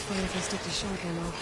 Fine if I stick to shotgun though.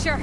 Sure.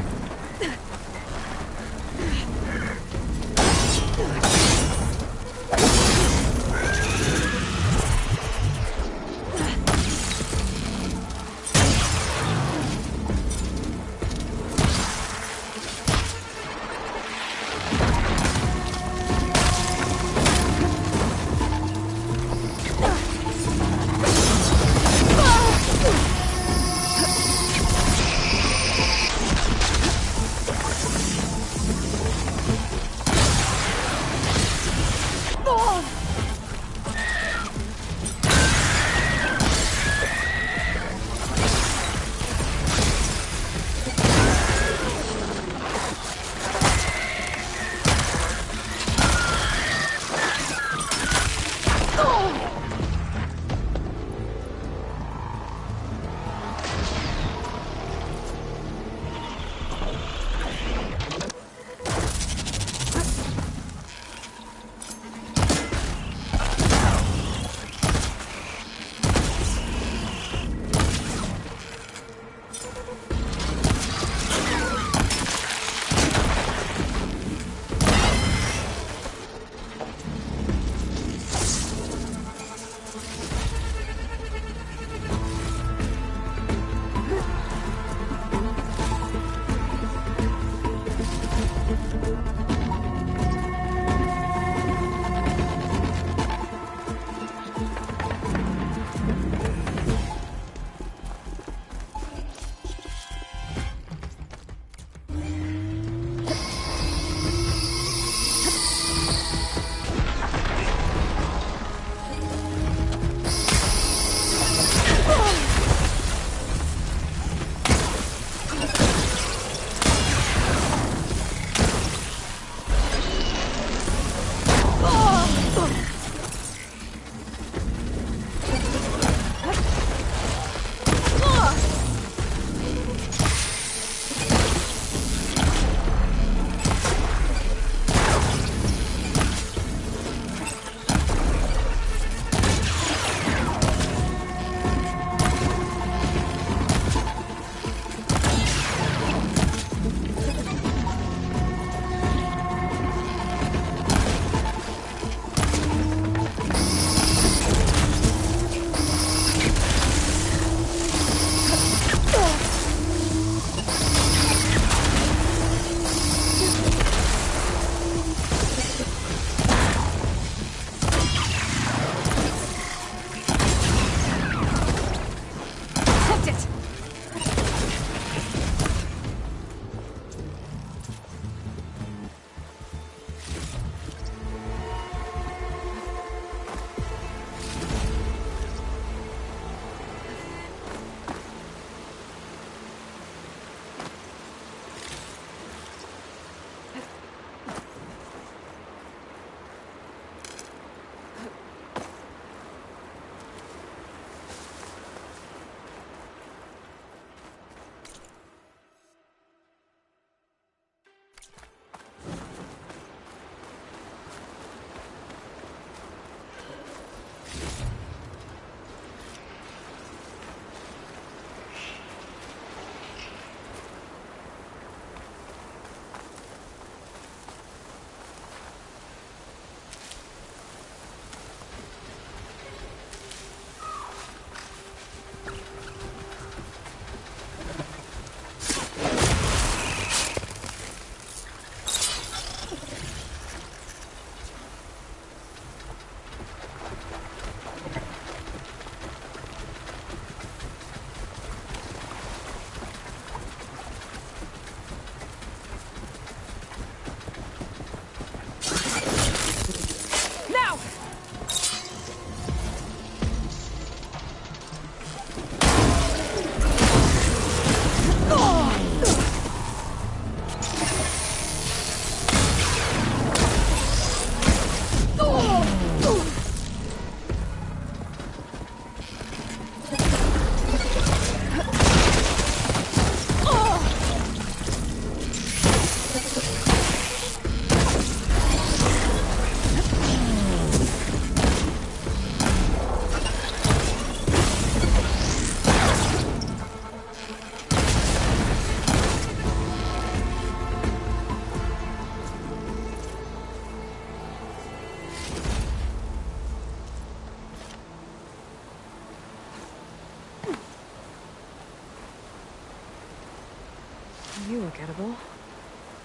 You look edible.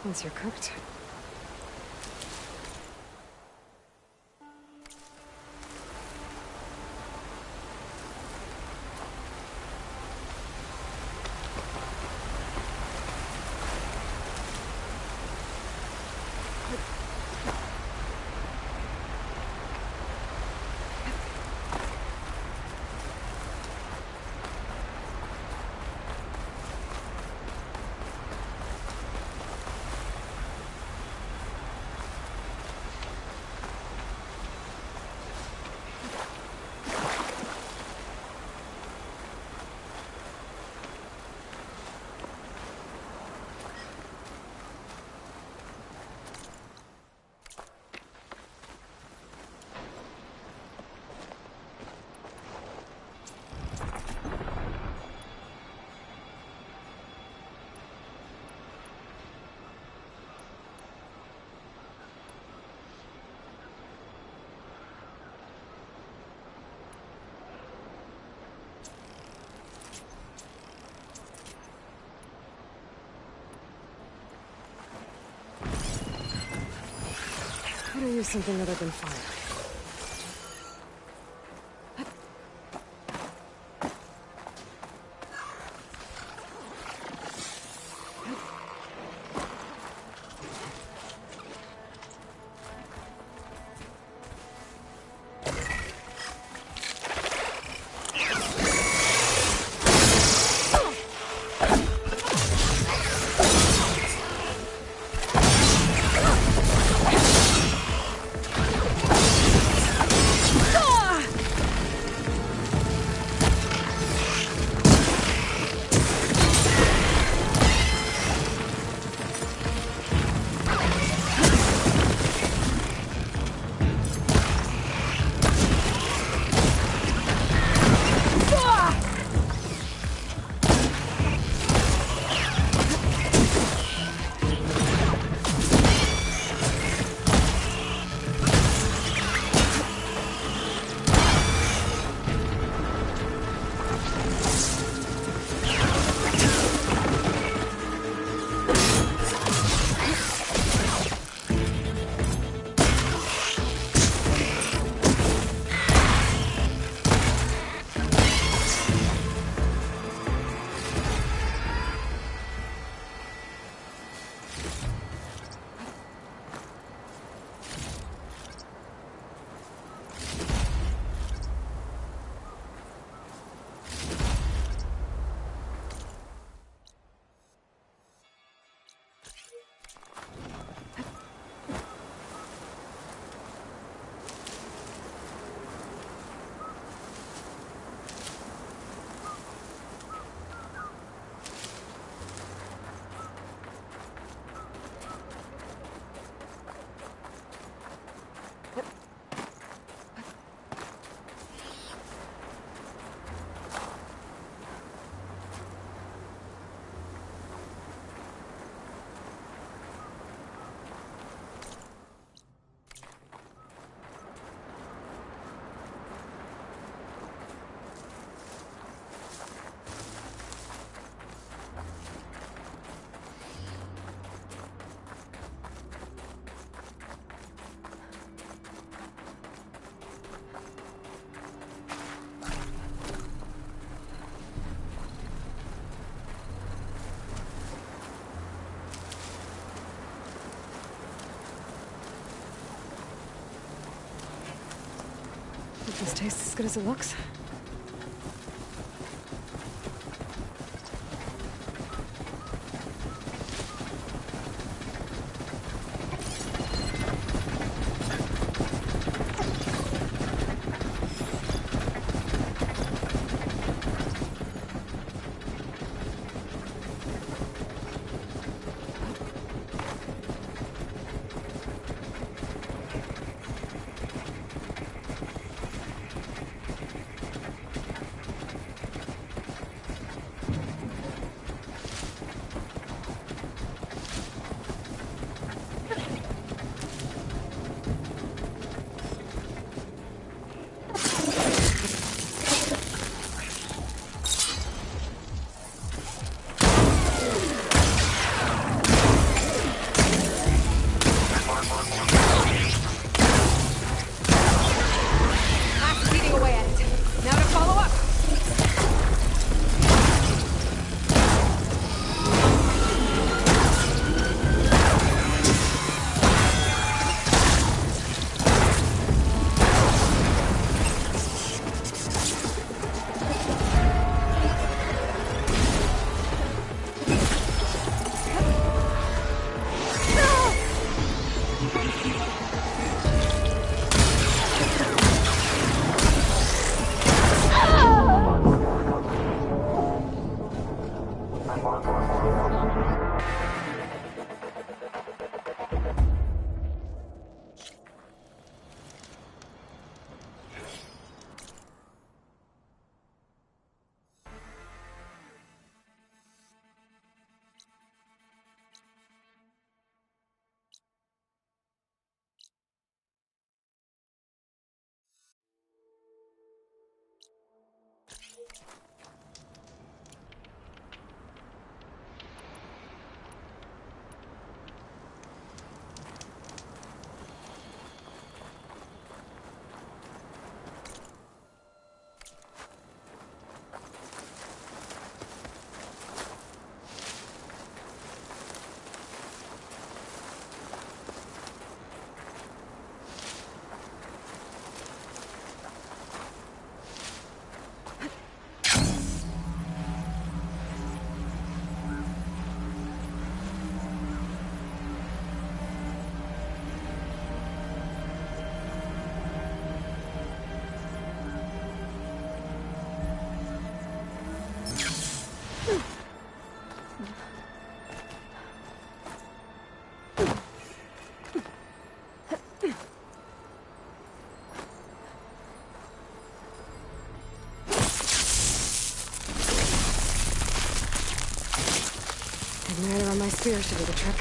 Once you're cooked. How to use something other than fire? If this tastes as good as it looks. Igniter on my spear should do the trick.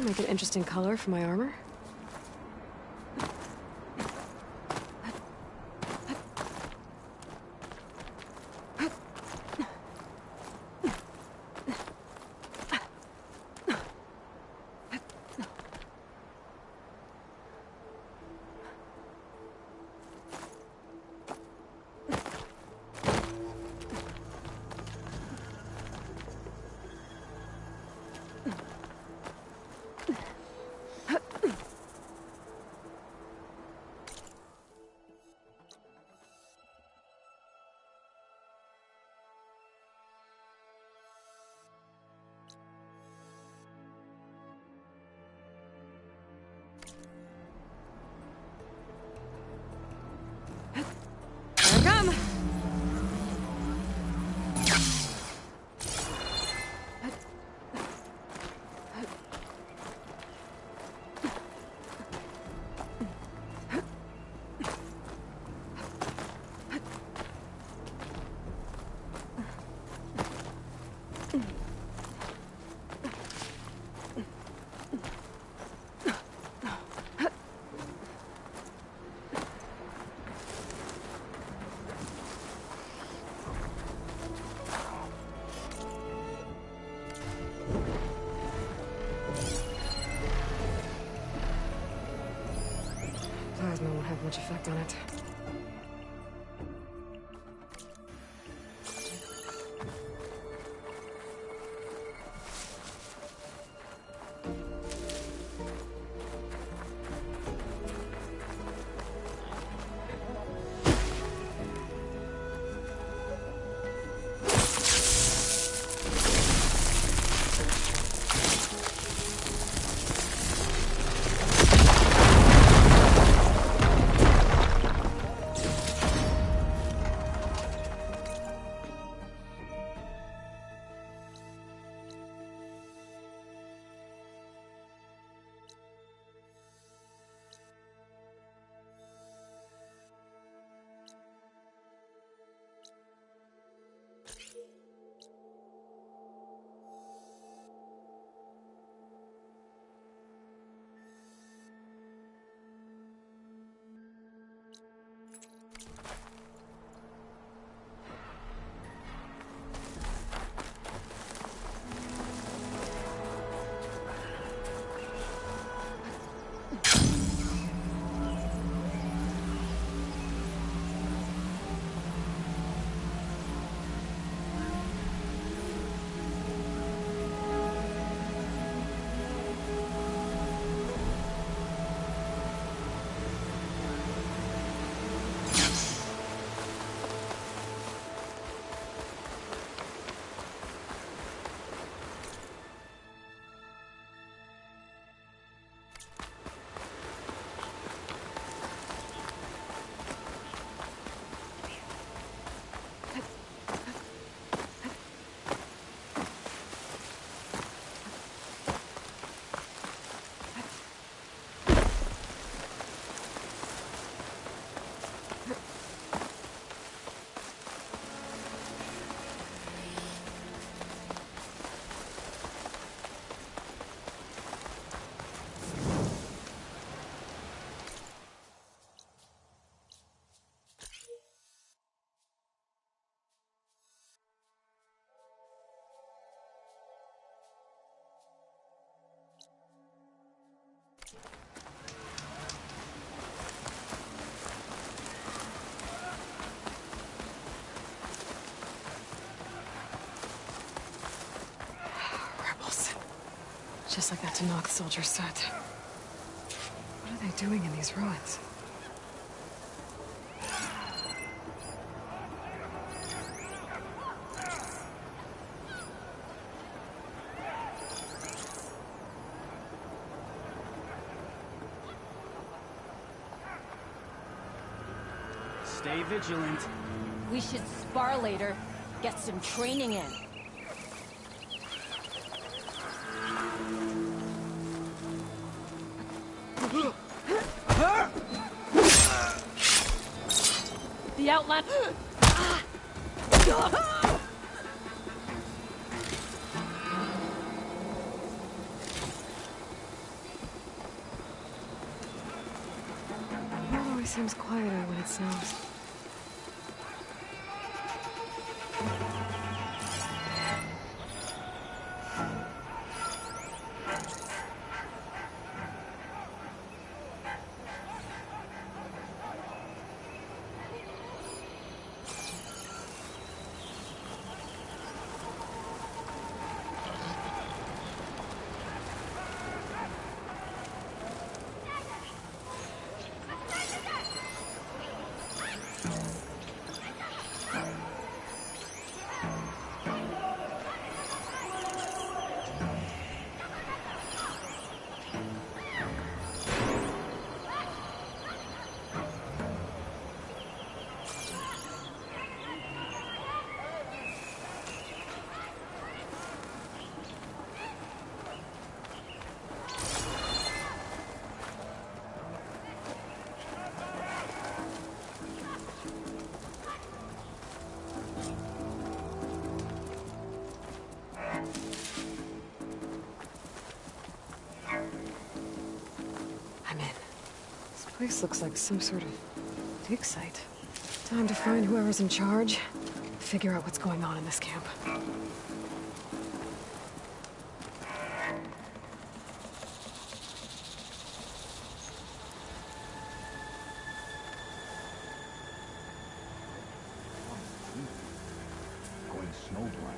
Make an interesting color for my armor. Here I come! Plasma won't have much effect on it. Just like that Tanakh soldier said. What are they doing in these ruins? Stay vigilant. We should spar later. Get some training in. The outline. It always seems quieter when it snows. I'm in. This place looks like some sort of dig site. Time to find whoever's in charge. Figure out what's going on in this camp. Going snowblind.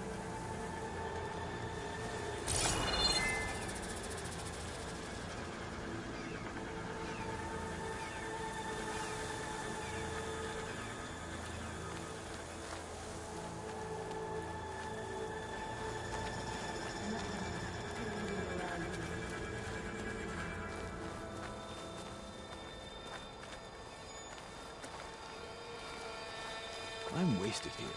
I'm wasted here.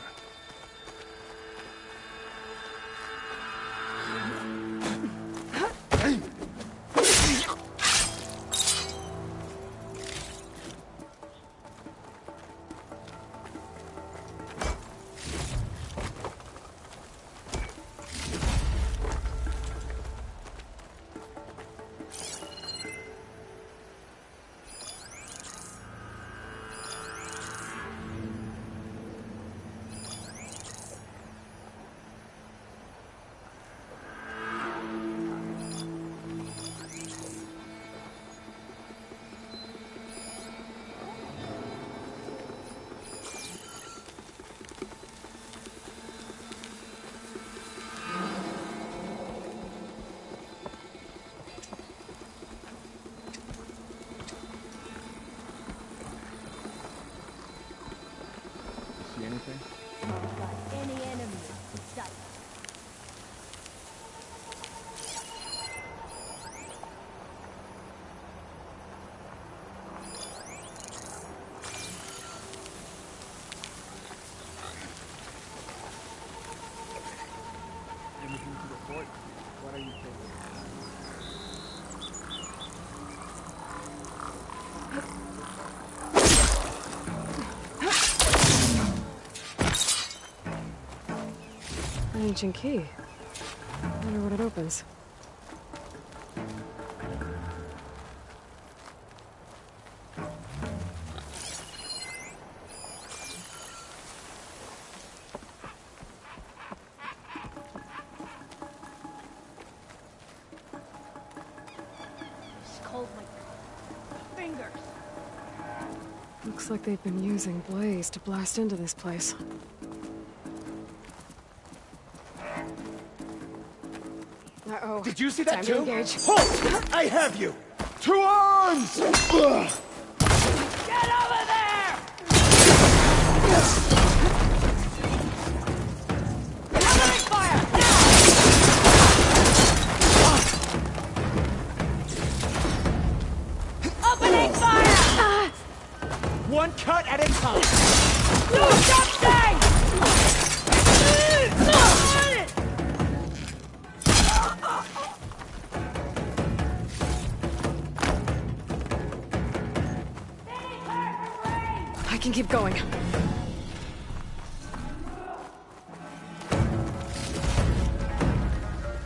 See anything? Any enemy in sight. Anything to report? What are you thinking? An ancient key. Wonder what it opens. It's cold like fingers. Looks like they've been using blaze to blast into this place. Uh-oh. Did you see that Time to too? engage. Halt! I have you! To arms! Ugh. Get over there! Covering fire! Now! Opening fire! One cut at a time! Do something! I can keep going.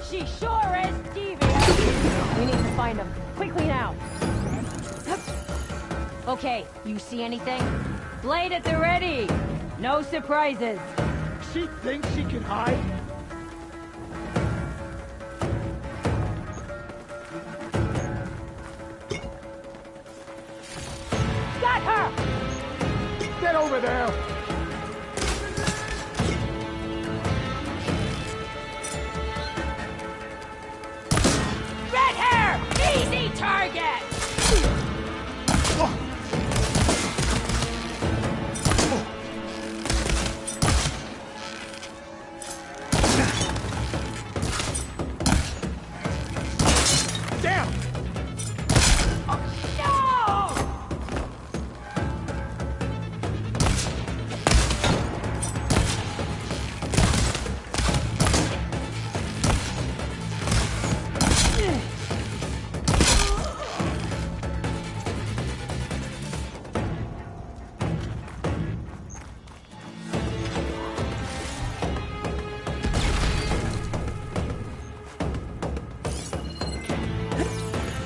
She sure is devious! We need to find him. Quickly now! Okay, you see anything? Blade at the ready! No surprises! She thinks she can hide? Got her! Get over there! Red hair! Easy target! Down!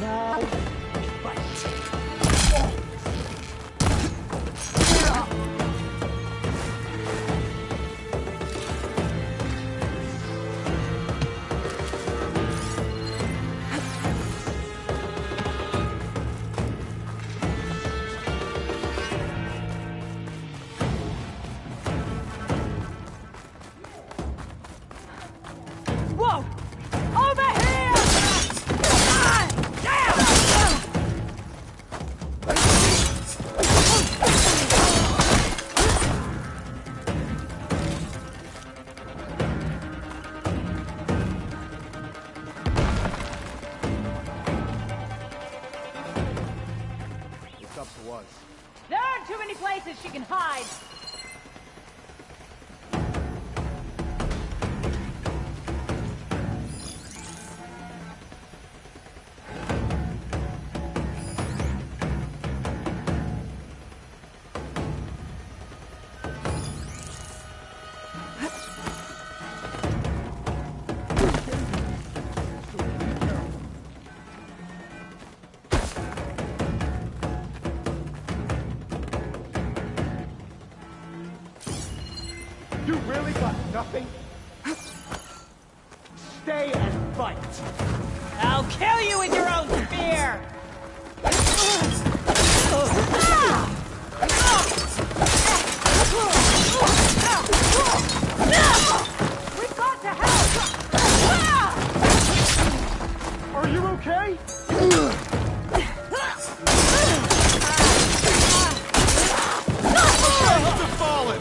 No! Whoa! Over here! Ah! It's up to us. There aren't too many places she can hide. You really got nothing? Stay and fight! I'll kill you with your own spear! We've got to help! Are you okay? The fallen!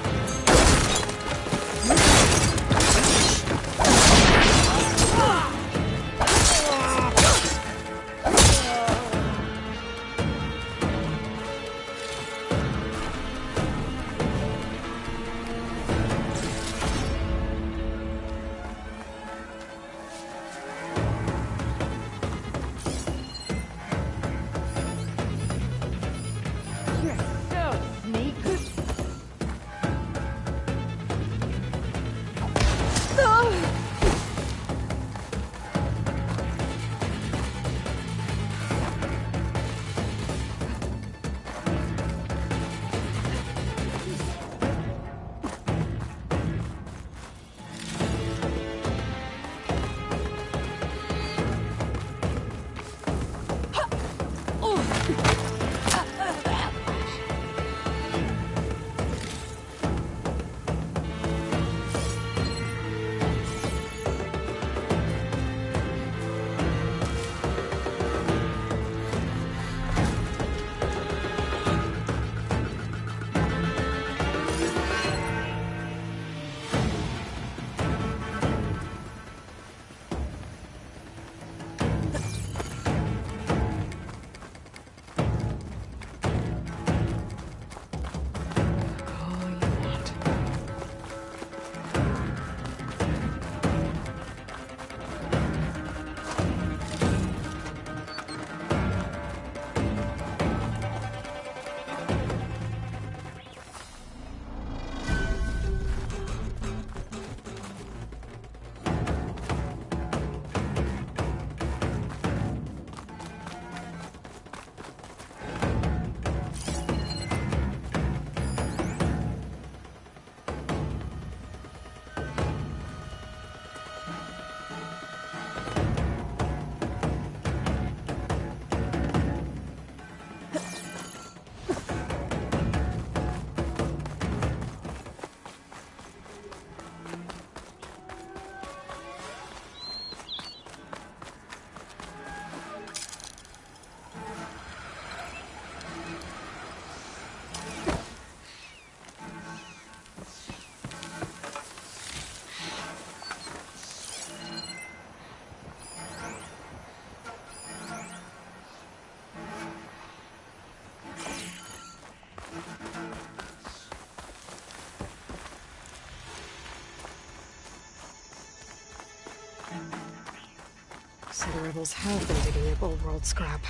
So the rebels have been digging up old world scrap.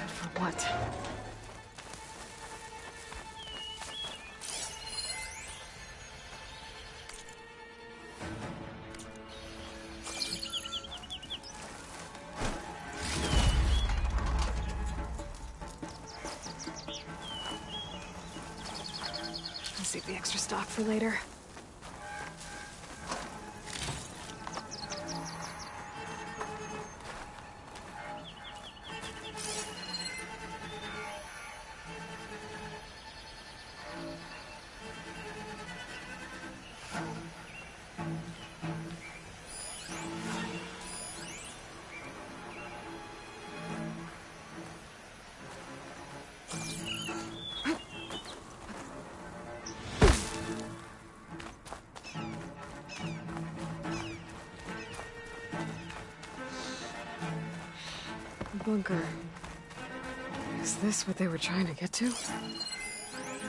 For what? I'll save the extra stock for later. Bunker. Is this what they were trying to get to? The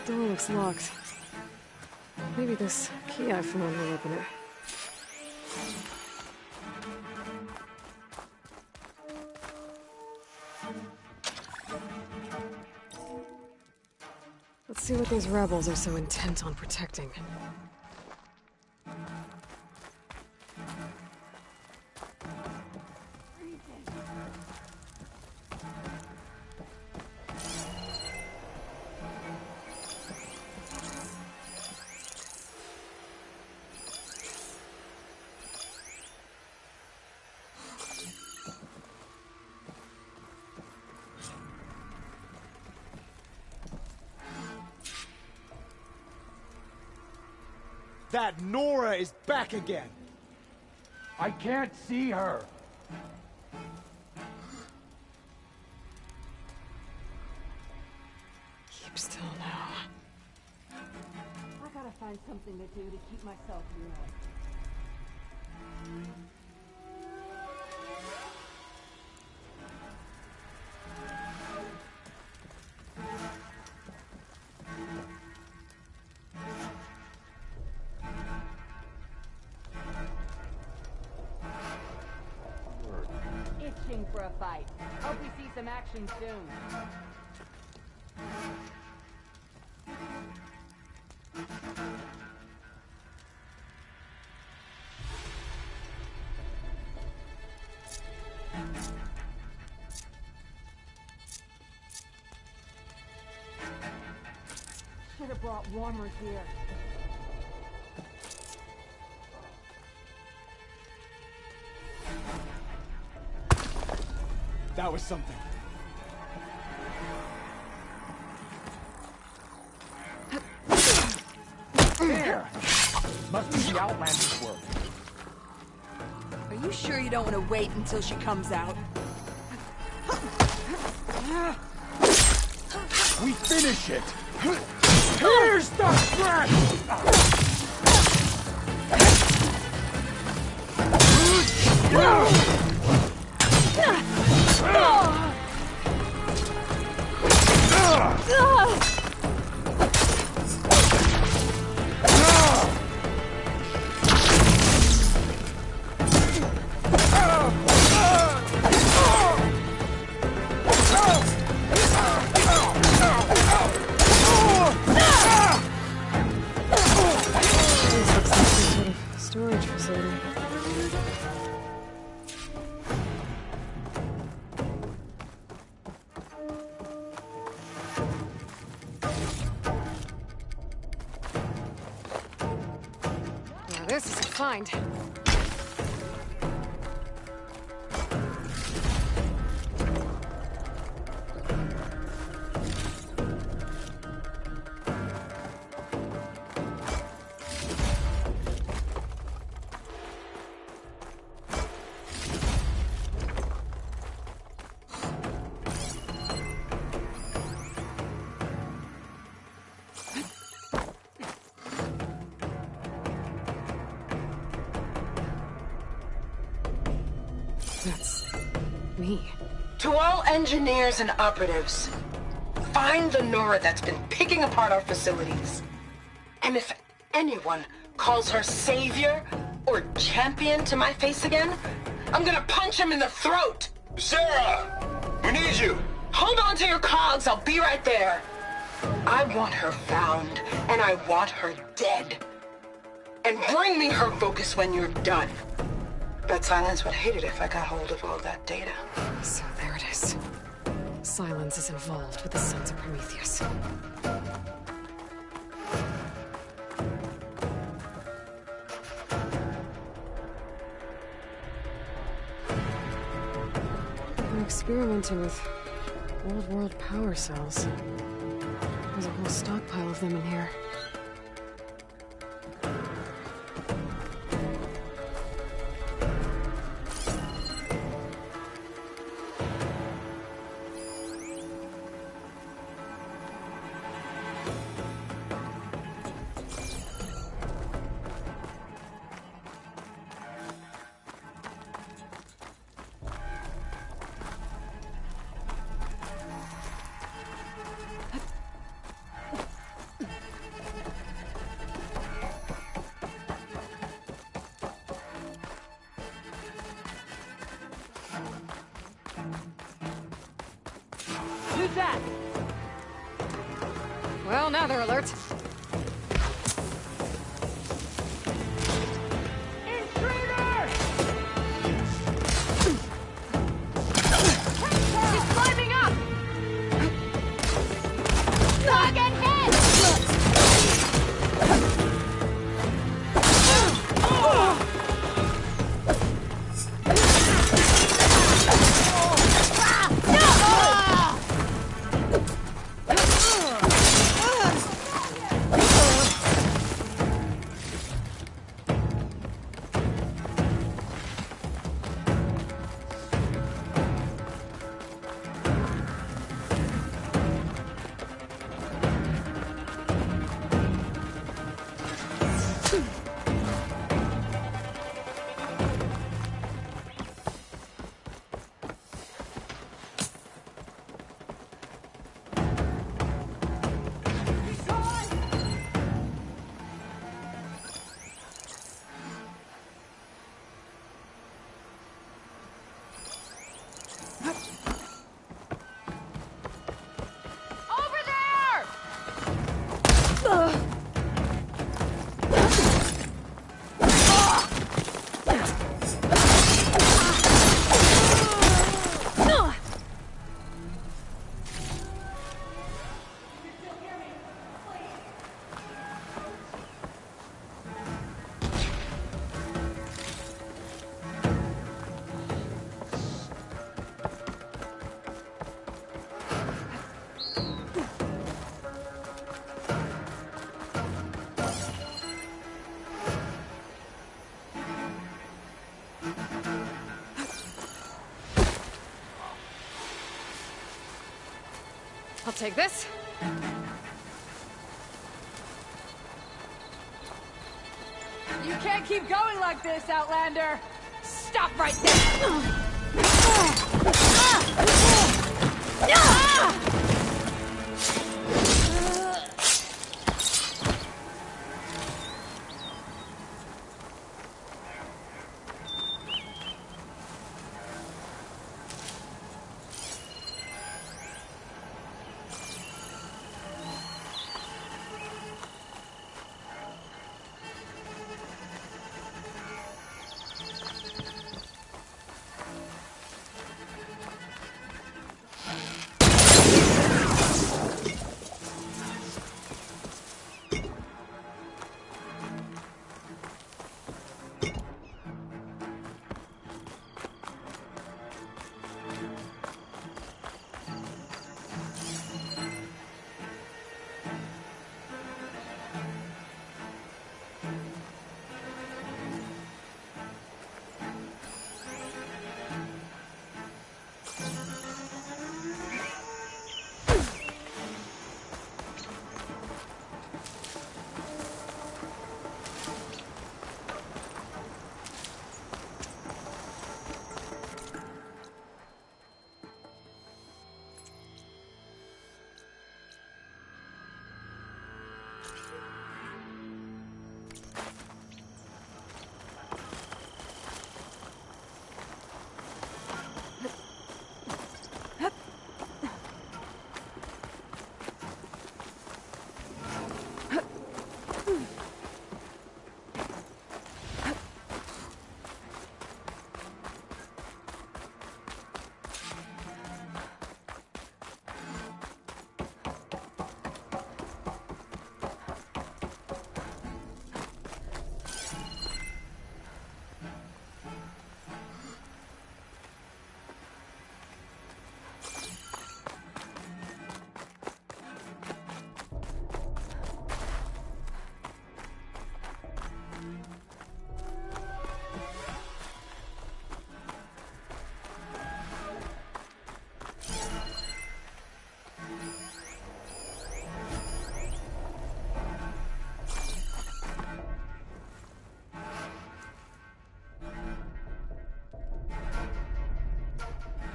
door looks locked. Maybe this key I found will open it. Let's see what these rebels are so intent on protecting. That Nora is back again! I can't see her. Keep still now. I gotta find something to do to keep myself warm. Itching for a fight. Hope we see some action soon. Should have brought warmer gear. That was something. There! Must be the Outlander's work. Are you sure you don't want to wait until she comes out? We finish it! Here's the threat! Storage facility. Now this is a find. That's me. To all engineers and operatives, find the Nora that's been picking apart our facilities. And if anyone calls her savior or champion to my face again, I'm gonna punch him in the throat! Sarah! We need you! Hold on to your cogs, I'll be right there. I want her found, and I want her dead. And bring me her focus when you're done. Bet Silence would hate it if I got hold of all that data. So there it is. Silence is involved with the Sons of Prometheus. They're experimenting with old world power cells. There's a whole stockpile of them in here. Who's that? Well, now they're alert. Intruder! He's climbing up! Target hit! Over there! I'll take this. You can't keep going like this, Outlander! Stop right there!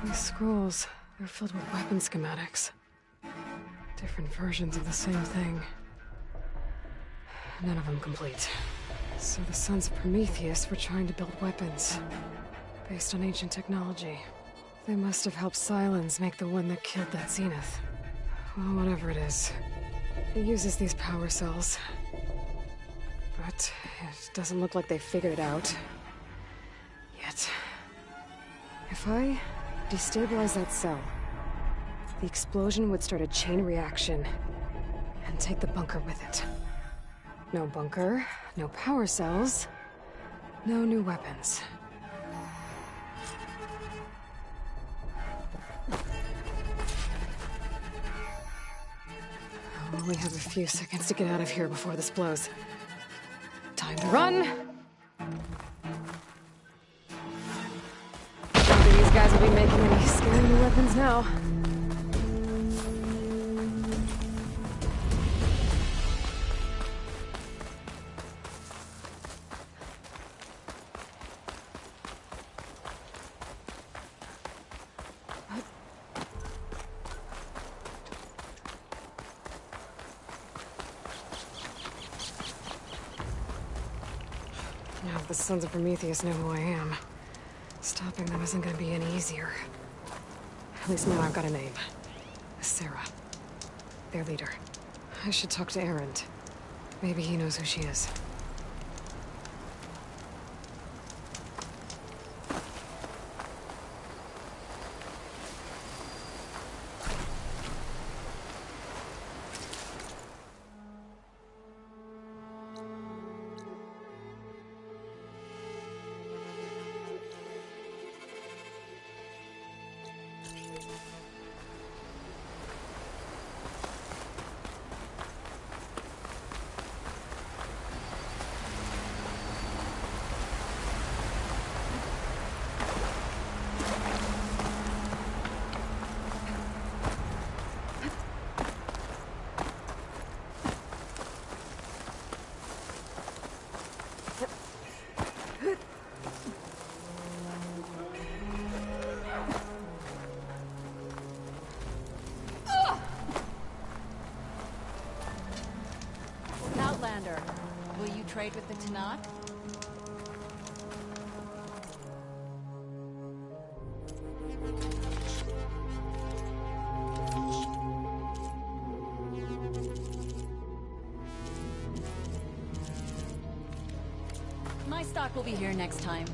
These scrolls, they're filled with weapon schematics. Different versions of the same thing. None of them complete. So the Sons of Prometheus were trying to build weapons based on ancient technology. They must have helped Silence make the one that killed that Zenith. Well, whatever it is. It uses these power cells. But it doesn't look like they figured it out. Yet. If I destabilize that cell, the explosion would start a chain reaction and take the bunker with it. No bunker, no power cells, no new weapons. I'll only have a few seconds to get out of here before this blows. Time to run! Maybe these guys will be making any scary new weapons now. Now the Sons of Prometheus know who I am. Stopping them isn't gonna be any easier. At least now I've got a name. Sarah. Their leader. I should talk to Erend. Maybe he knows who she is. Outlander, will you trade with the Tanakh? My stock will be here next time.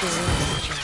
the real picture.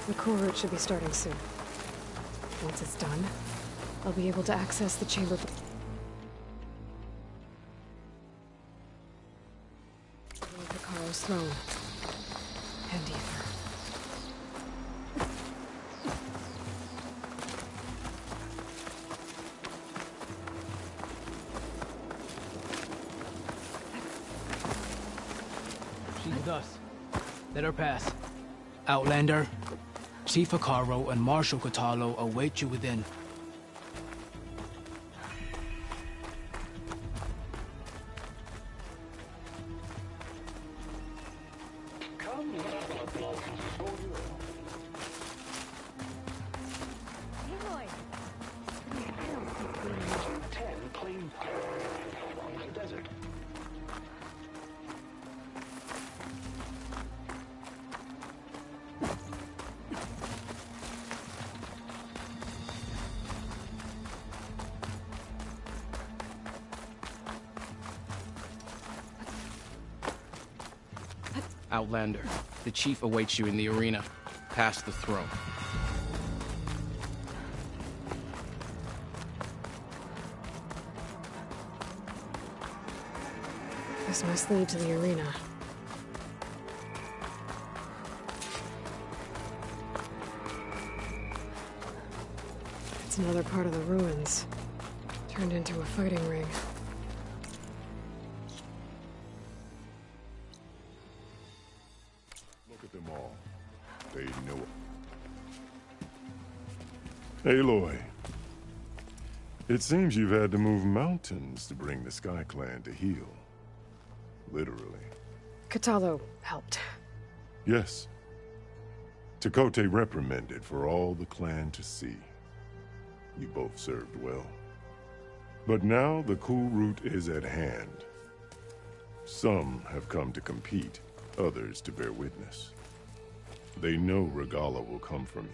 The core route should be starting soon. Once it's done, I'll be able to access the chamber. Picaro's throne. And ether. She's with us. Let her pass. Outlander, Chief Hikaro and Marshal Katalo await you within. Outlander, the chief awaits you in the arena, past the throne. This must lead to the arena. It's another part of the ruins, turned into a fighting ring. Look at them all. They know it. Aloy. It seems you've had to move mountains to bring the Sky Clan to heel. Literally. Katalo helped. Yes. Tekote reprimanded for all the clan to see. You both served well. But now the cool route is at hand. Some have come to compete, others to bear witness. They know Regala will come for me.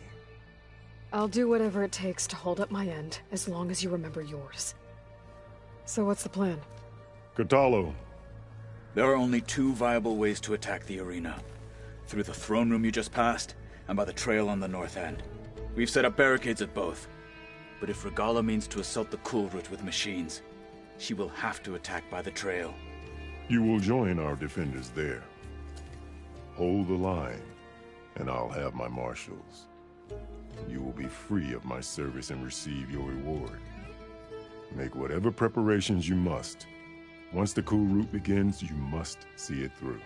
I'll do whatever it takes to hold up my end, as long as you remember yours. So what's the plan? Katalo. There are only two viable ways to attack the arena. Through the throne room you just passed, and by the trail on the north end. We've set up barricades at both. But if Regala means to assault the cool route with machines, she will have to attack by the trail. You will join our defenders there. Hold the line, and I'll have my marshals. You will be free of my service and receive your reward. Make whatever preparations you must. Once the cool route begins, you must see it through.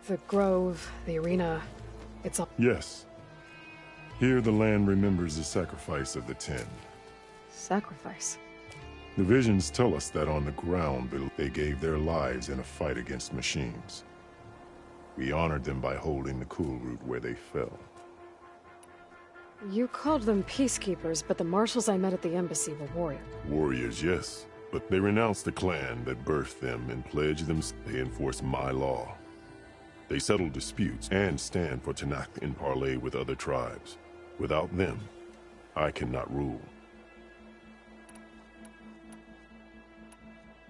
The grove, the arena, it's all... Yes. Here the land remembers the sacrifice of the 10. Sacrifice? The visions tell us that on the ground below, they gave their lives in a fight against machines. We honored them by holding the cool route where they fell. You called them peacekeepers, but the marshals I met at the embassy were warriors. Warriors, yes. But they renounced the clan that birthed them and pledged them they enforce my law. They settle disputes and stand for Tanakh in parley with other tribes. Without them, I cannot rule.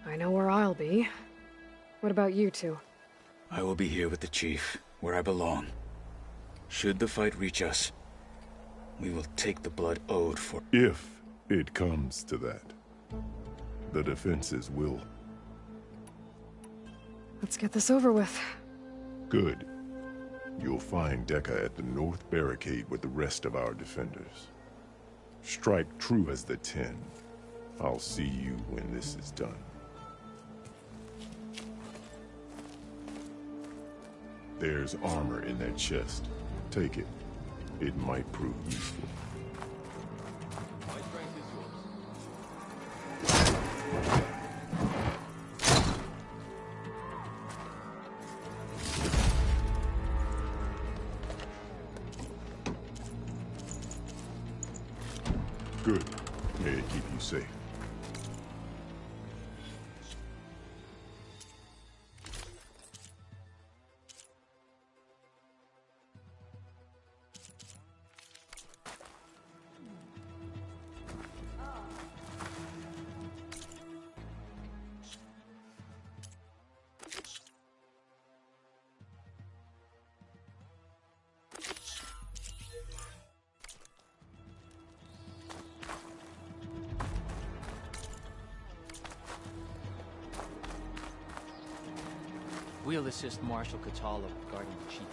I know where I'll be. What about you two? I will be here with the chief, where I belong. Should the fight reach us, we will take the blood owed for... If it comes to that, the defenses will. Let's get this over with. Good. You'll find Dekka at the north barricade with the rest of our defenders. Strike true as the 10. I'll see you when this is done. There's armor in that chest. Take it. It might prove useful. Good. May it keep you safe. We'll assist Marshal Katalo guarding the chief.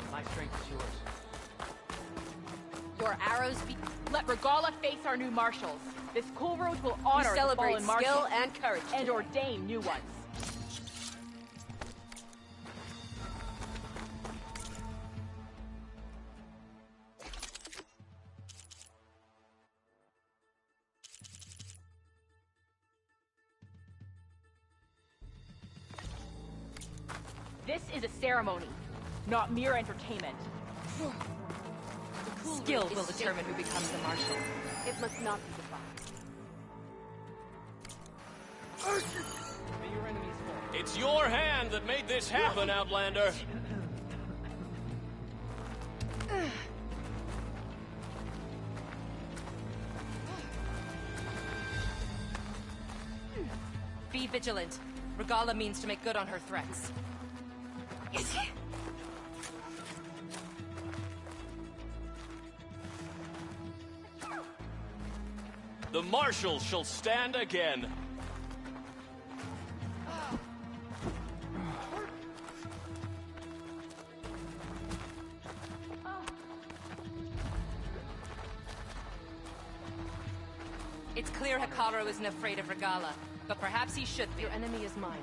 My strength is yours. Your arrows be... Let Regala face our new marshals. This cool road will honor the celebrate fallen marshals skill and courage. and ordain new ones. This is a ceremony, not mere entertainment. Skill will determine who becomes a marshal. It must not be defined. May your enemies fall. It's your hand that made this happen, Outlander. Be vigilant. Regala means to make good on her threats. The Marshal shall stand again. It's clear Hikaru isn't afraid of Regala, but perhaps he should be. Your enemy is mine.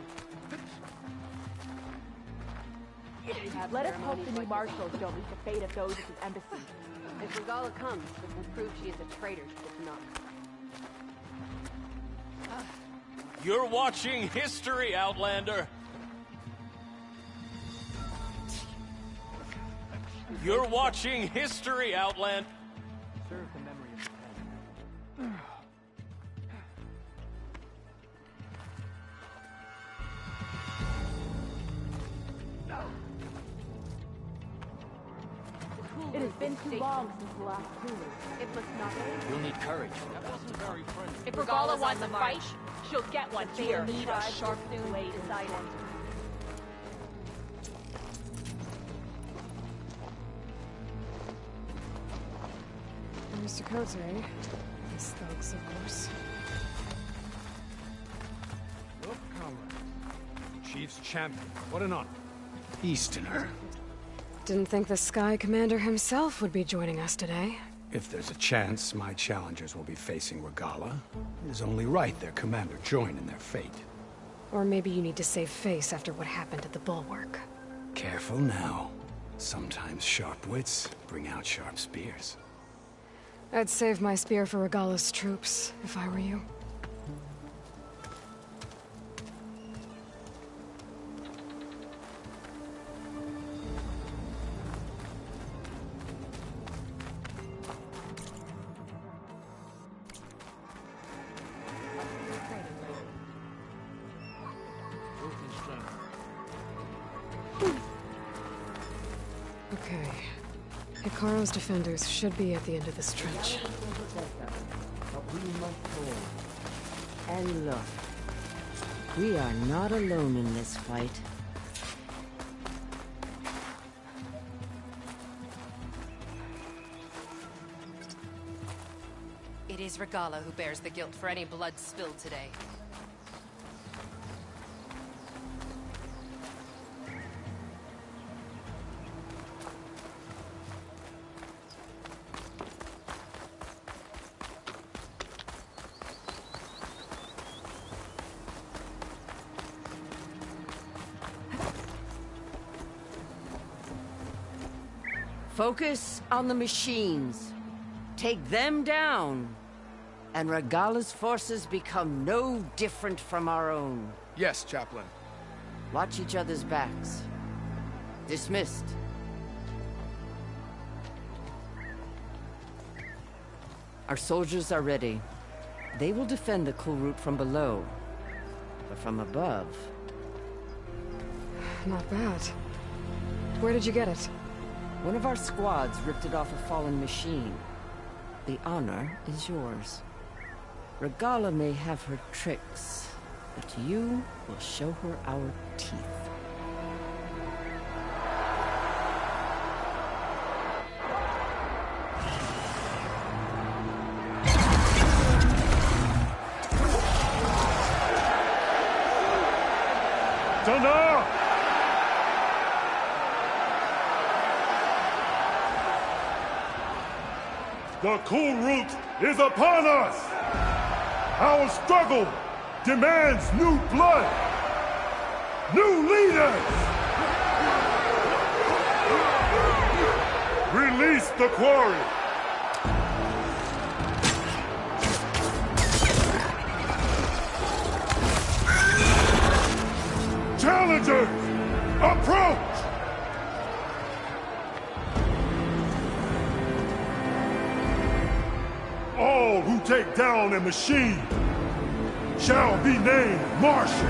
Let us hope the new marshals don't meet the fate of those at the embassy. If Regala comes, it will prove she is a traitor to the Tanakh. You're watching history, Outlander. You're watching history, Outland. Serve the memory of the pen. It has been too long since the last cooling. It must not be. You'll need courage. If Regala wants a fight, she'll get one here. Need a sharp way to silence. Mr. Coates, eh? These thugs, of course. Look, comrade. Chief's champion. What an honor. Easterner. Didn't think the Sky Commander himself would be joining us today. If there's a chance my challengers will be facing Regala, it is only right their commander join in their fate. Or maybe you need to save face after what happened at the Bulwark. Careful now. Sometimes sharp wits bring out sharp spears. I'd save my spear for Regala's troops, if I were you. Okay. Hikaru's defenders should be at the end of this trench. But we must hold. And look, we are not alone in this fight. It is Regala who bears the guilt for any blood spilled today. Focus on the machines. Take them down. And Regala's forces become no different from our own. Yes, Chaplain. Watch each other's backs. Dismissed. Our soldiers are ready. They will defend the cool route from below. But from above... Not bad. Where did you get it? One of our squads ripped it off a fallen machine. The honor is yours. Regala may have her tricks, but you will show her our teeth. Tana! The cool route is upon us! Our struggle demands new blood! New leaders! Release the quarry! Challengers, approach! All who take down a machine shall be named Marshal.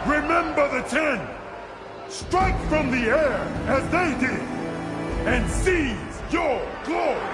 Remember the 10. Strike from the air as they did, and seize your glory.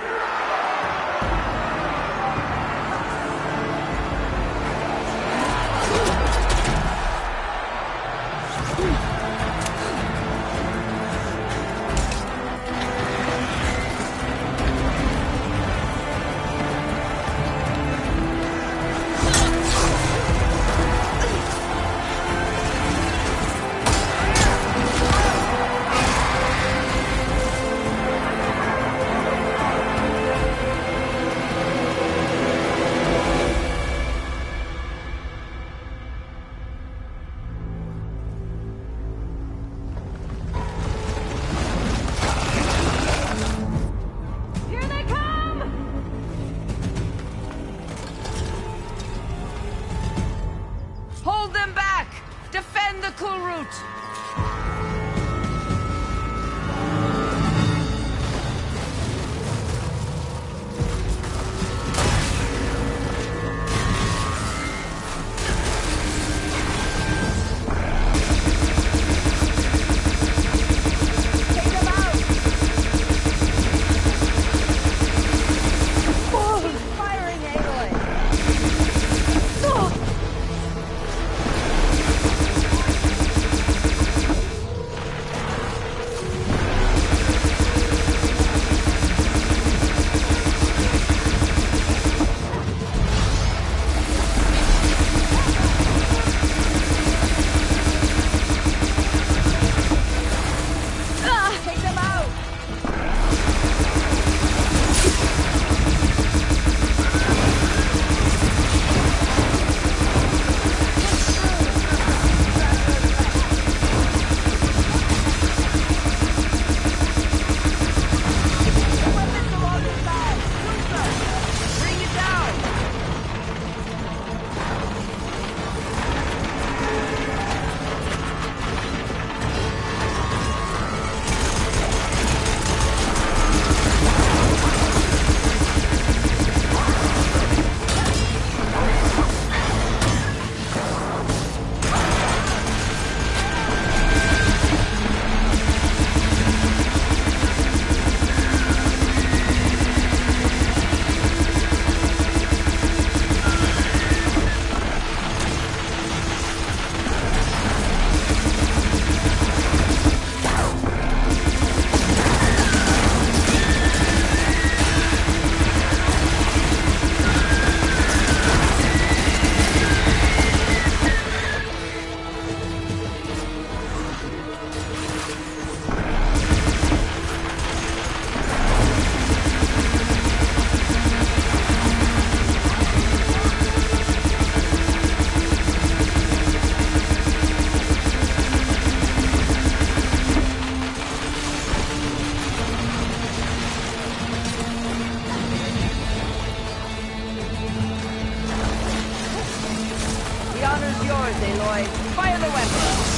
Aloy. Fire the weapon!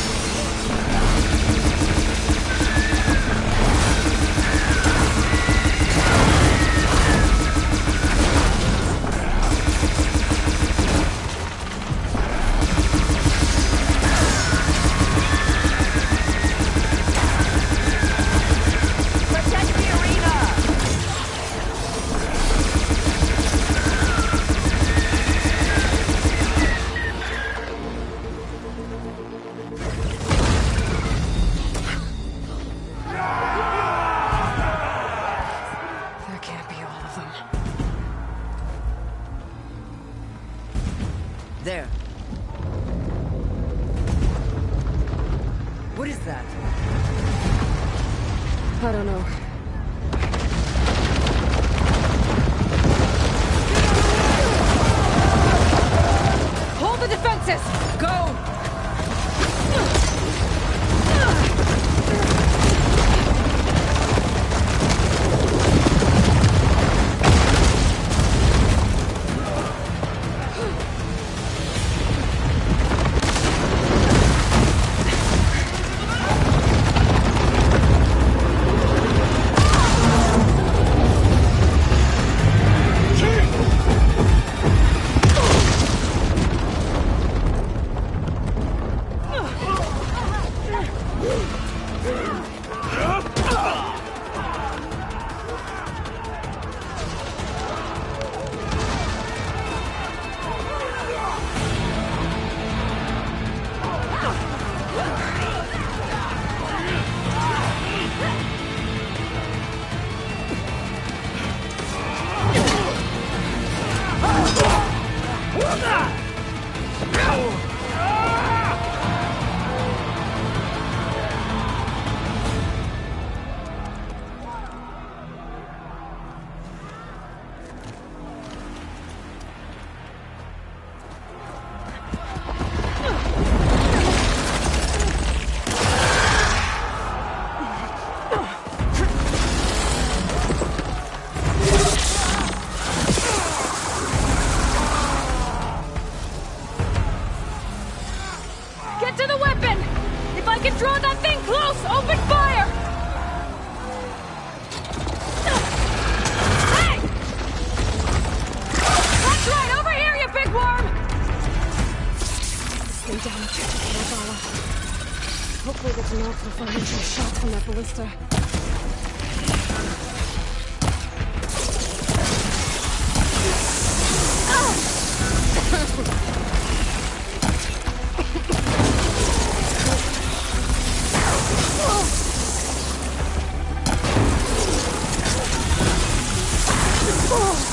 There. What is that? I don't know. Hold the defenses! Go! Hopefully get to knock before I get some shots from that ballista. Woo!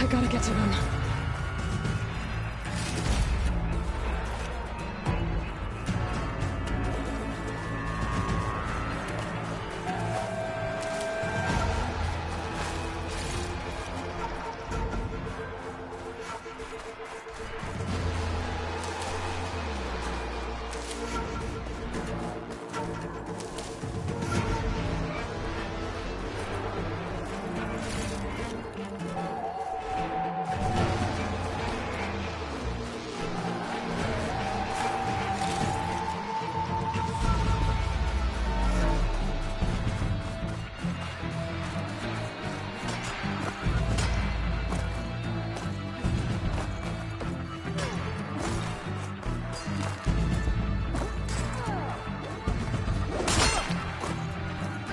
I gotta get to them.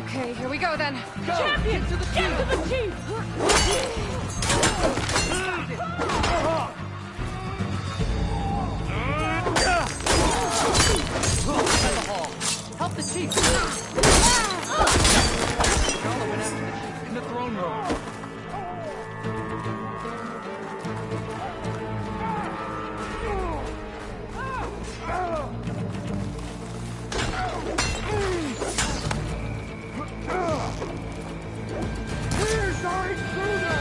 Okay, here we go then. Champion! Get to the team! Help the chief! Regala went after the chief in the throne room. Where's our intruder?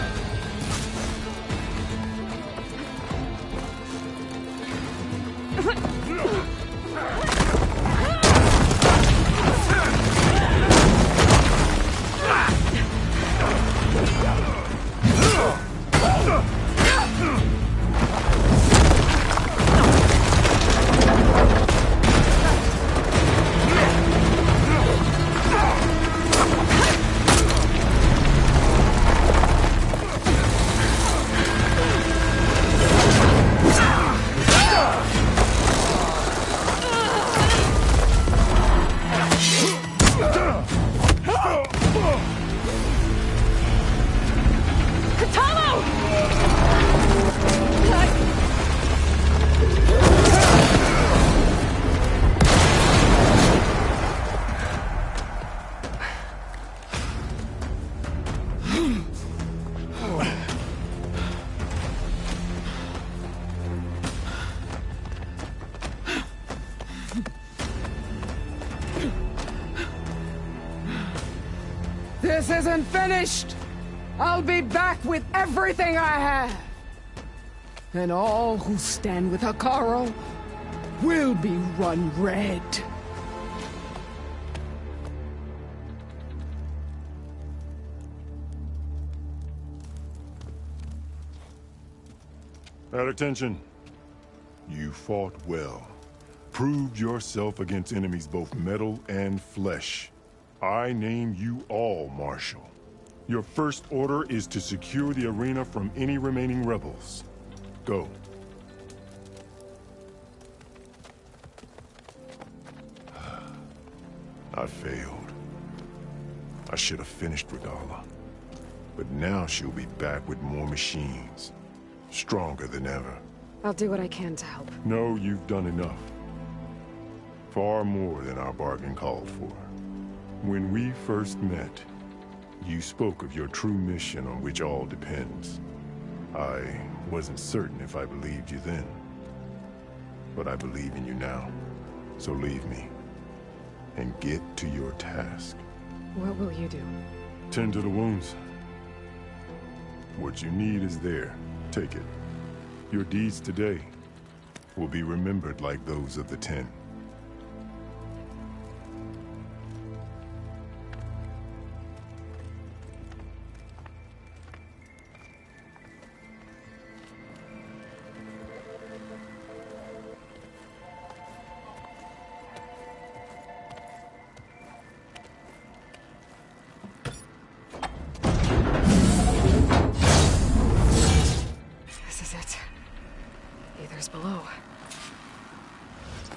This isn't finished! I'll be back with everything I have! And all who stand with Hekarro will be run red. At attention. You fought well. Proved yourself against enemies both metal and flesh. I name you all Marshal. Your first order is to secure the arena from any remaining rebels. Go. I failed. I should have finished Regala. But now she'll be back with more machines. Stronger than ever. I'll do what I can to help. No, you've done enough. Far more than our bargain called for. When we first met, you spoke of your true mission on which all depends. I wasn't certain if I believed you then. But I believe in you now. So leave me. And get to your task. What will you do? Tend to the wounds. What you need is there. Take it. Your deeds today will be remembered like those of the 10. Below.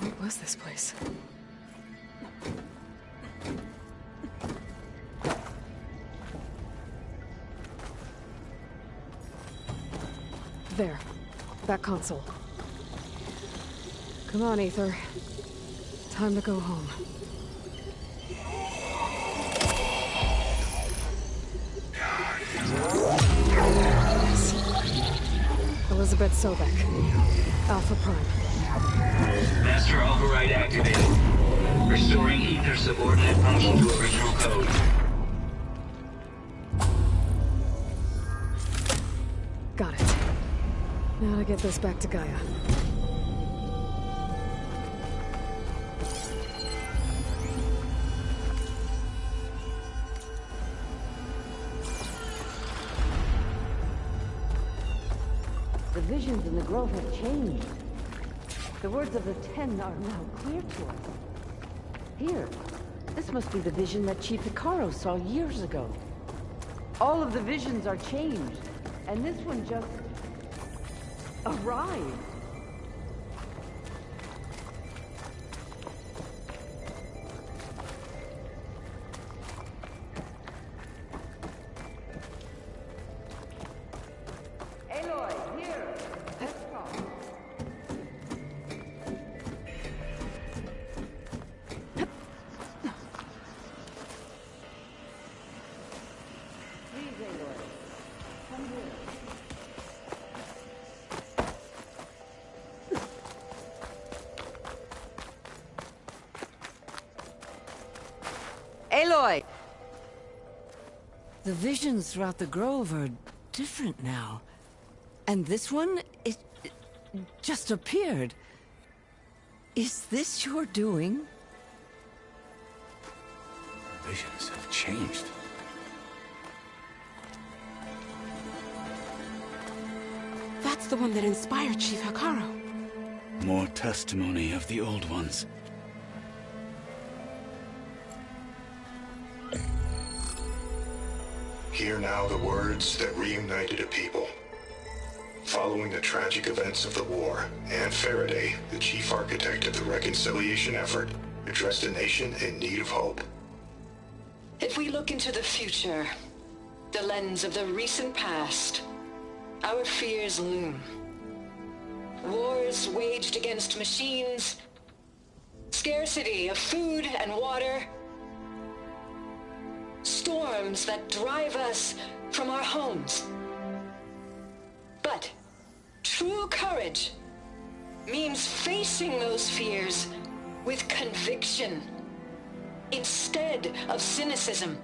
What was this place? There. That console. Come on, Aether. Time to go home. Yes. Elizabeth Sobek. Alpha Prime. Master override activated. Restoring ether subordinate function to original code. Got it. Now to get this back to Gaia. The visions in the grove have changed. The words of the Ten are now clear to us. Here, this must be the vision that Chief Hikaru saw years ago. All of the visions are changed, and this one just arrived. Aloy, here! Let's talk. Please, Aloy. Come here. Aloy! The visions throughout the grove are different now. And this one, it just appeared. Is this your doing? Visions have changed. That's the one that inspired Chief Hikaru. More testimony of the old ones. Hear now the words that reunited a people. Following the tragic events of the war, Anne Faraday, the chief architect of the reconciliation effort, addressed a nation in need of hope. If we look into the future, the lens of the recent past, our fears loom. Wars waged against machines, scarcity of food and water, storms that drive us from our homes. But true courage means facing those fears with conviction instead of cynicism.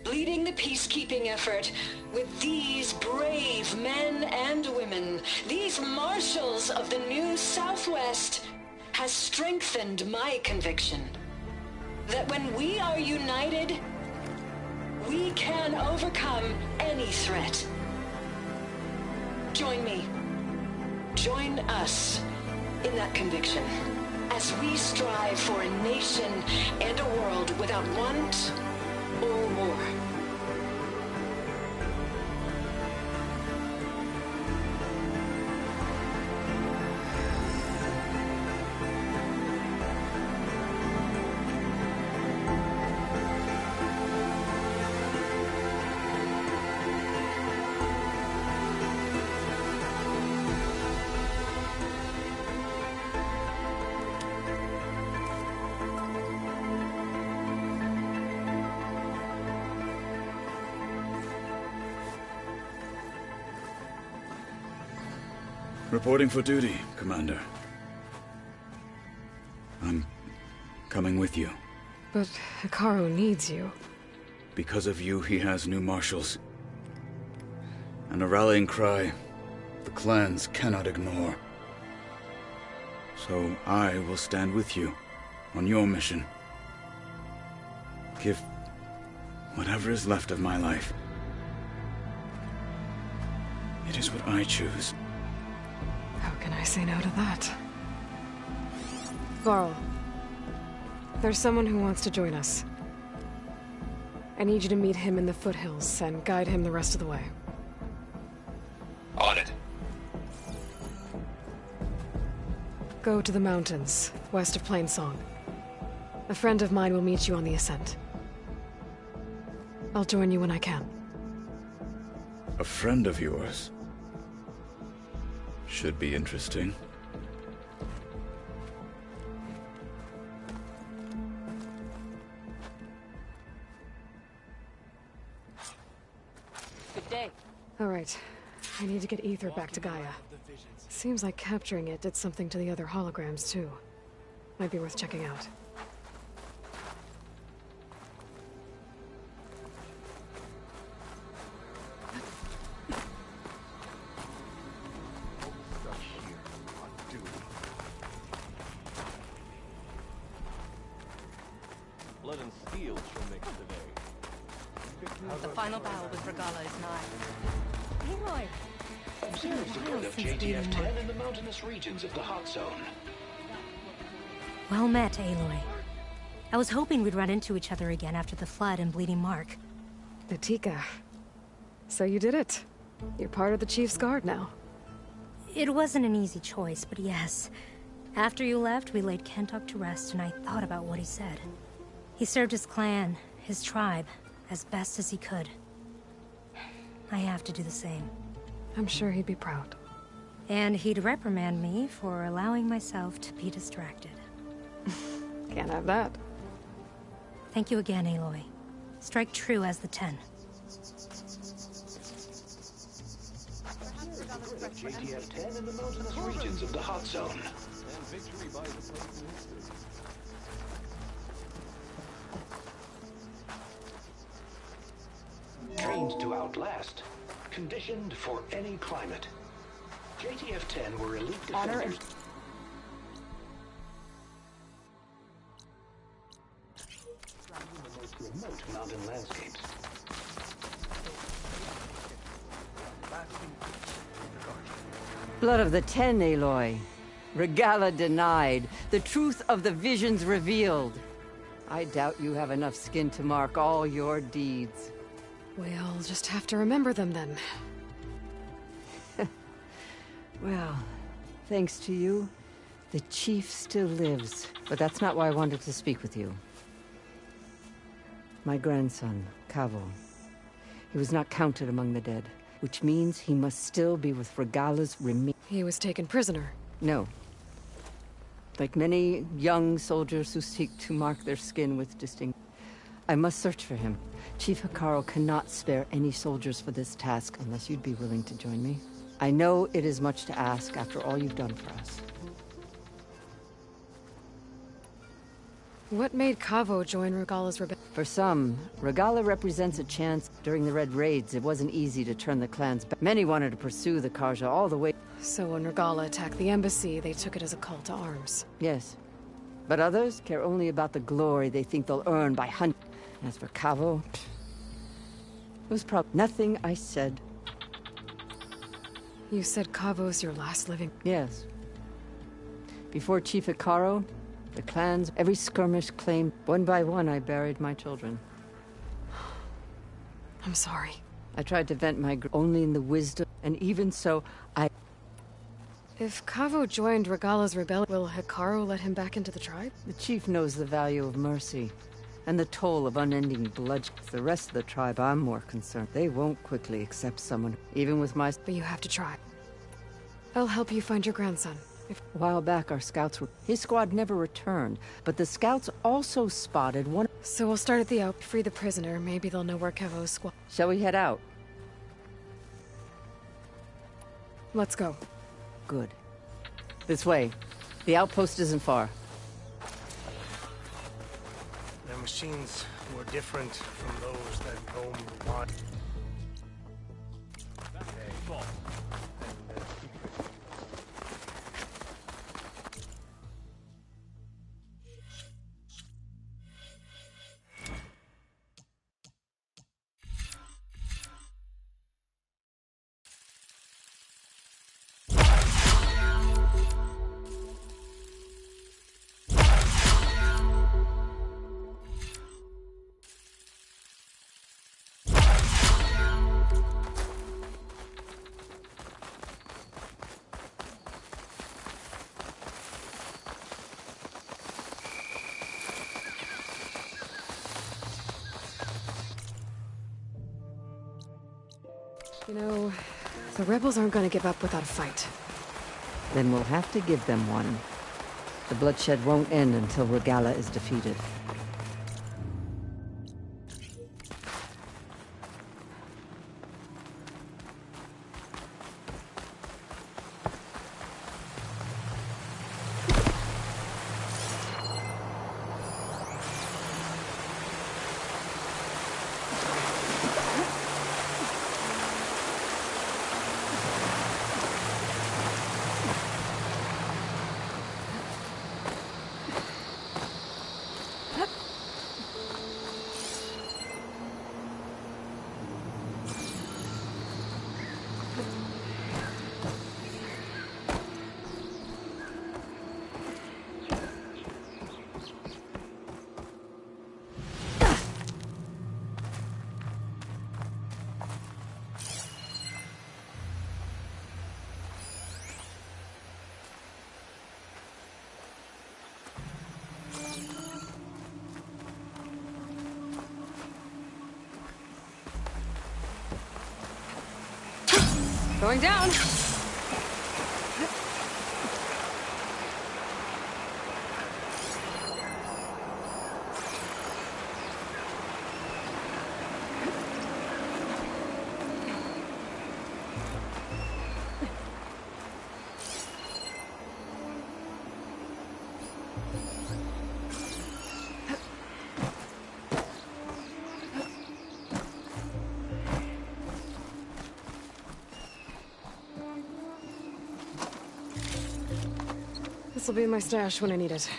Leading the peacekeeping effort with these brave men and women, these marshals of the new Southwest, has strengthened my conviction that when we are united, we can overcome any threat. Join me. Join us in that conviction as we strive for a nation and a world without want or war. Reporting for duty, Commander. I'm coming with you. But Hikaru needs you. Because of you, he has new marshals. And a rallying cry the clans cannot ignore. So I will stand with you on your mission. Give whatever is left of my life. It is what I choose. How can I say no to that? Varl, there's someone who wants to join us. I need you to meet him in the foothills and guide him the rest of the way. On it. Go to the mountains, west of Plainsong. A friend of mine will meet you on the ascent. I'll join you when I can. A friend of yours? Should be interesting. Good day. All right. I need to get Ether back to Gaia. Seems like capturing it did something to the other holograms, too. Might be worth checking out. Blood and steel shall mix today. The final battle with Regala is nigh. Aloy! Observe the bird of JTF-10 in the mountainous regions of the hot zone. Well met, Aloy. I was hoping we'd run into each other again after the flood and Bleeding Mark. Natika. So you did it. You're part of the Chief's Guard now. It wasn't an easy choice, but yes. After you left, we laid Kentok to rest, and I thought about what he said. He served his clan, his tribe, as best as he could. I have to do the same. I'm sure he'd be proud. And he'd reprimand me for allowing myself to be distracted. Can't have that. Thank you again, Aloy. Strike true as the 10. JTF-10 in the mountainous regions of the hot zone. Trained to outlast, conditioned for any climate. JTF-10 were elite defenders. In the most remote mountain landscapes. Blood of the 10, Aloy. Regala denied. The truth of the visions revealed. I doubt you have enough skin to mark all your deeds. We'll just have to remember them then. Well, thanks to you, the Chief still lives. But that's not why I wanted to speak with you. My grandson, Kavo. He was not counted among the dead, which means he must still be with Regala's remains. He was taken prisoner. No. Like many young soldiers who seek to mark their skin with distinct... I must search for him. Chief Hekarro cannot spare any soldiers for this task unless you'd be willing to join me. I know it is much to ask after all you've done for us. What made Kavo join Regala's rebellion? For some, Regala represents a chance. During the Red Raids, it wasn't easy to turn the clans back. Many wanted to pursue the Karja all the way. So when Regala attacked the embassy, they took it as a call to arms. Yes. But others care only about the glory they think they'll earn by hunting. As for Kavo, it was probably nothing I said. You said Kavo's your last living... Yes. Before Chief Hekarro, the clans, every skirmish claimed, one by one I buried my children. I'm sorry. I tried to vent my only in the wisdom, and even so, I... If Kavo joined Regala's rebellion, will Hekarro let him back into the tribe? The chief knows the value of mercy, and the toll of unending bloodshed. The rest of the tribe, I'm more concerned. They won't quickly accept someone, even with my... But you have to try. I'll help you find your grandson. A while back, our scouts were... His squad never returned, but the scouts also spotted one... So we'll start at the out, free the prisoner. Maybe they'll know where Kavo's squad... Shall we head out? Let's go. Good. This way. The outpost isn't far. Their machines were different from those that roam the wild. You know, the rebels aren't going to give up without a fight. Then we'll have to give them one. The bloodshed won't end until Regala is defeated. Going down. This'll be in my stash when I need it.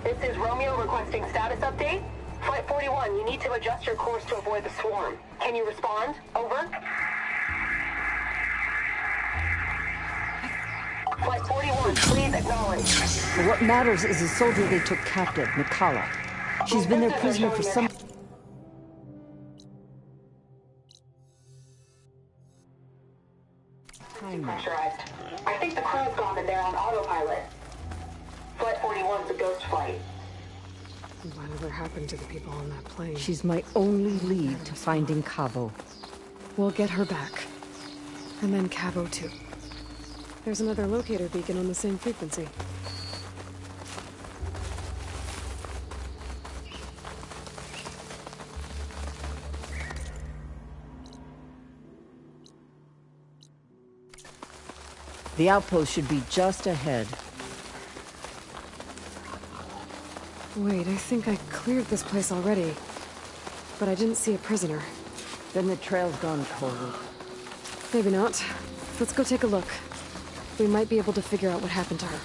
This is Romeo requesting status update. Flight 41, you need to adjust your course to avoid the swarm. Can you respond? Over. Flight 41, please acknowledge. What matters is the soldier they took captive, Mikala. She's been their prisoner for some... Pressurized. I think the crew's gone and they're on autopilot. Flight 41's a ghost flight. Whatever happened to the people on that plane? She's my only lead to finding Cabo. We'll get her back. And then Cabo too. There's another locator beacon on the same frequency. The outpost should be just ahead. Wait, I think I cleared this place already. But I didn't see a prisoner. Then the trail's gone cold. Maybe not. Let's go take a look. We might be able to figure out what happened to her.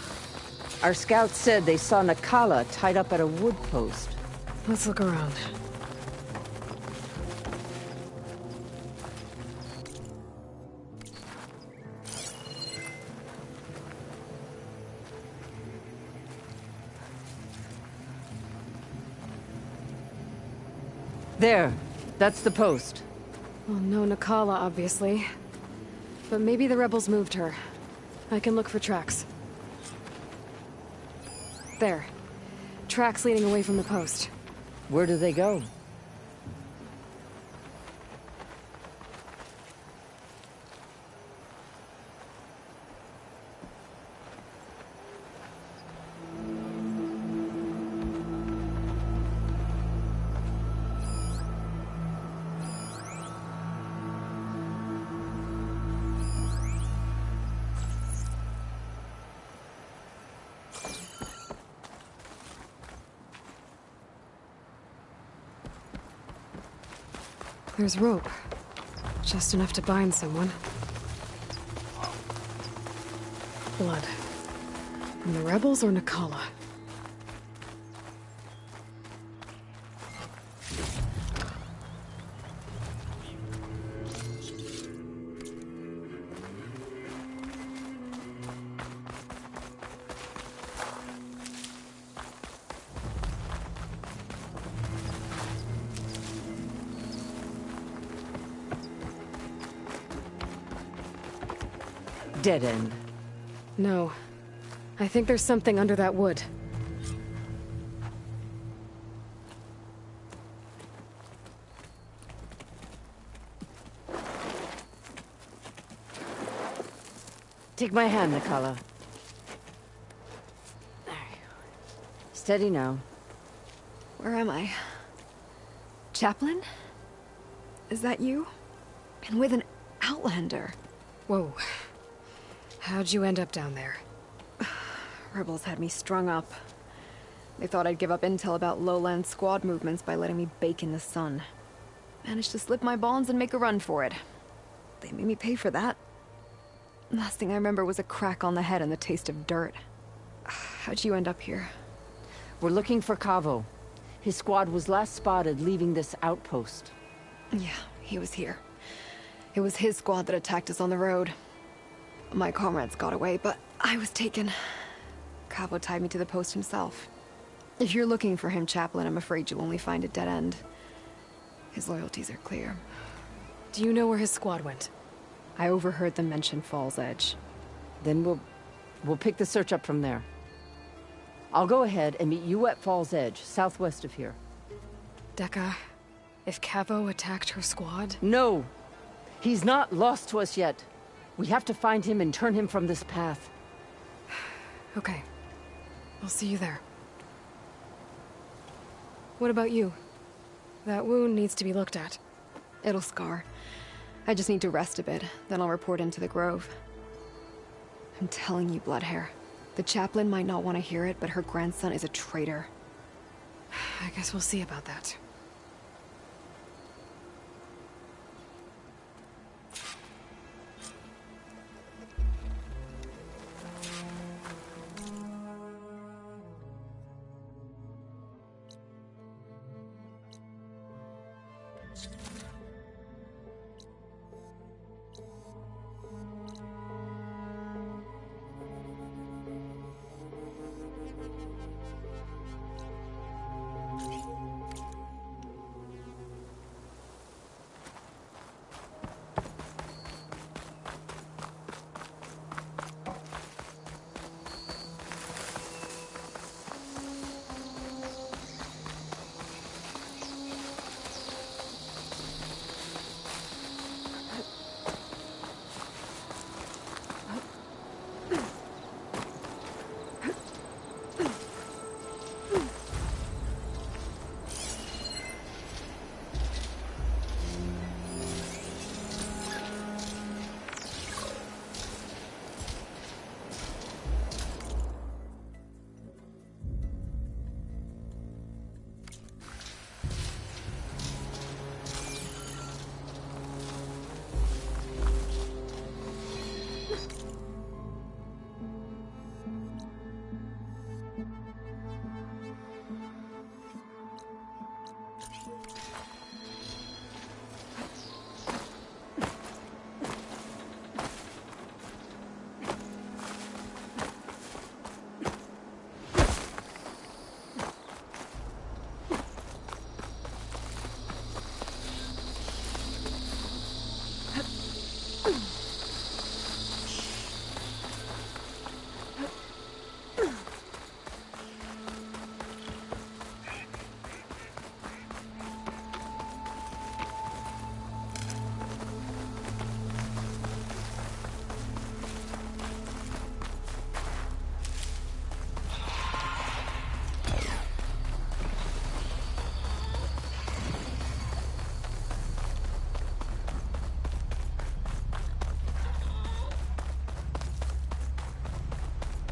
Our scouts said they saw Nakala tied up at a wood post. Let's look around. There. That's the post. Well, no Nakala, obviously. But maybe the rebels moved her. I can look for tracks. There. Tracks leading away from the post. Where do they go? There's rope. Just enough to bind someone. Blood. From the rebels or Nakala? Dead end. No. I think there's something under that wood. Take my hand, Nakala. Steady now. Where am I? Chaplain? Is that you? And with an Outlander. Whoa. How'd you end up down there? Rebels had me strung up. They thought I'd give up intel about lowland squad movements by letting me bake in the sun. Managed to slip my bonds and make a run for it. They made me pay for that. Last thing I remember was a crack on the head and the taste of dirt. How'd you end up here? We're looking for Cavo. His squad was last spotted leaving this outpost. Yeah, he was here. It was his squad that attacked us on the road. My comrades got away, but I was taken. Cavo tied me to the post himself. If you're looking for him, Chaplain, I'm afraid you'll only find a dead end. His loyalties are clear. Do you know where his squad went? I overheard them mention Fall's Edge. Then we'll pick the search up from there. I'll go ahead and meet you at Fall's Edge, southwest of here. Dekka, if Cavo attacked her squad? No! He's not lost to us yet. We have to find him and turn him from this path. Okay. I'll see you there. What about you? That wound needs to be looked at. It'll scar. I just need to rest a bit, then I'll report into the Grove. I'm telling you, Bloodhair. The chaplain might not want to hear it, but her grandson is a traitor. I guess we'll see about that.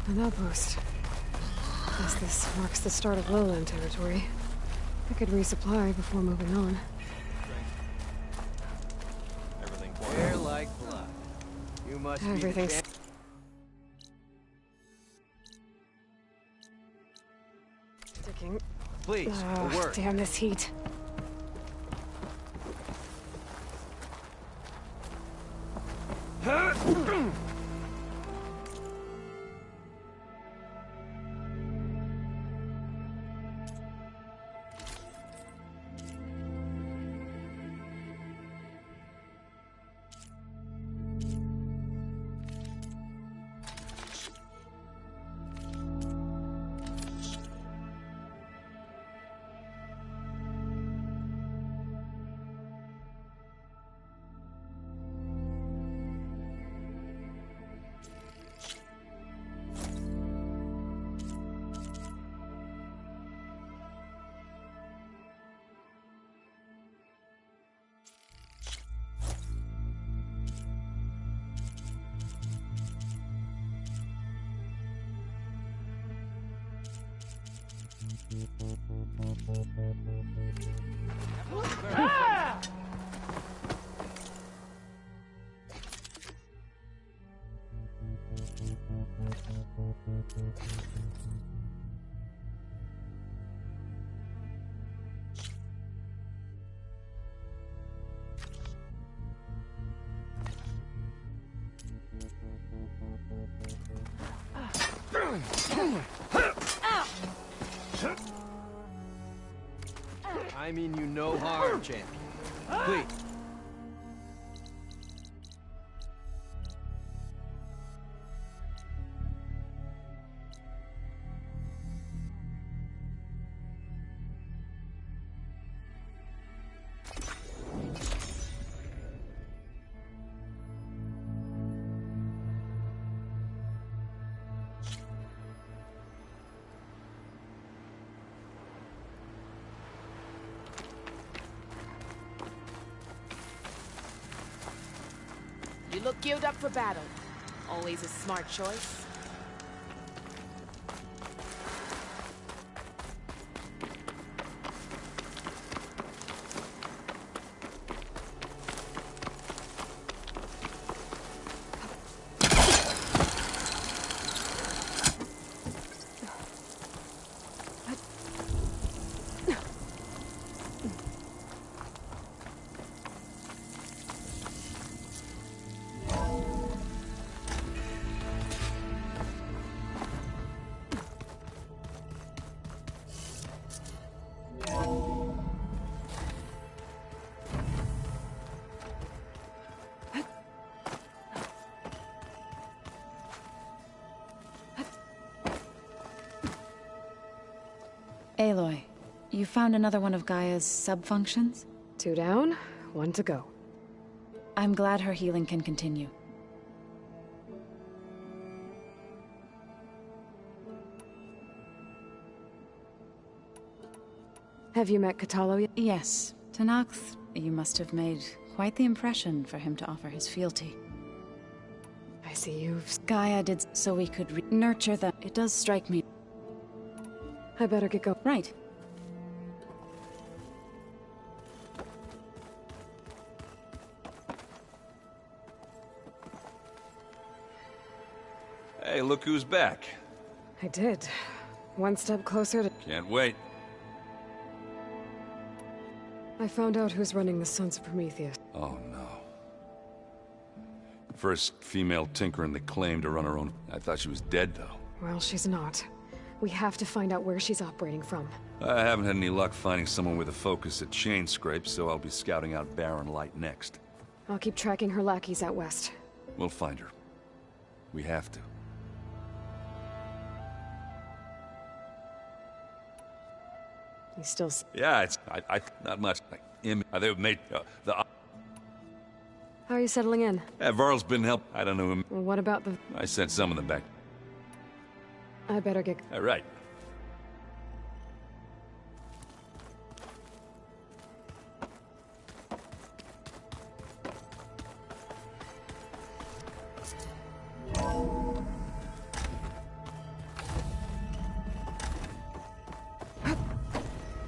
An outpost. Guess this marks the start of lowland territory. I could resupply before moving on. Everything clear like blood. You must Everything's... sticking. Please, a word. Damn this heat. I mean you no harm, champion. Please. You look geared up for battle. Always a smart choice. Aloy, you found another one of Gaia's sub-functions? 2 down, 1 to go. I'm glad her healing can continue. Have you met Kotallo yet? Yes. Tanakhth, you must have made quite the impression for him to offer his fealty. I see you've... Gaia did so we could nurture them. It does strike me. I better get going. Right. Hey, look who's back. I did. 1 step closer to... Can't wait. I found out who's running the Sons of Prometheus. Oh, no. First female tinker in the claim to run her own... I thought she was dead, though. Well, she's not. We have to find out where she's operating from. I haven't had any luck finding someone with a focus at chain scrape, so I'll be scouting out Barren Light next. I'll keep tracking her lackeys out west. We'll find her. We have to. You still... Yeah, it's... I not much. They've made... the... How are you settling in? Varl's been help. I don't know him. Well, what about the... I sent some of them back. I better get... All right.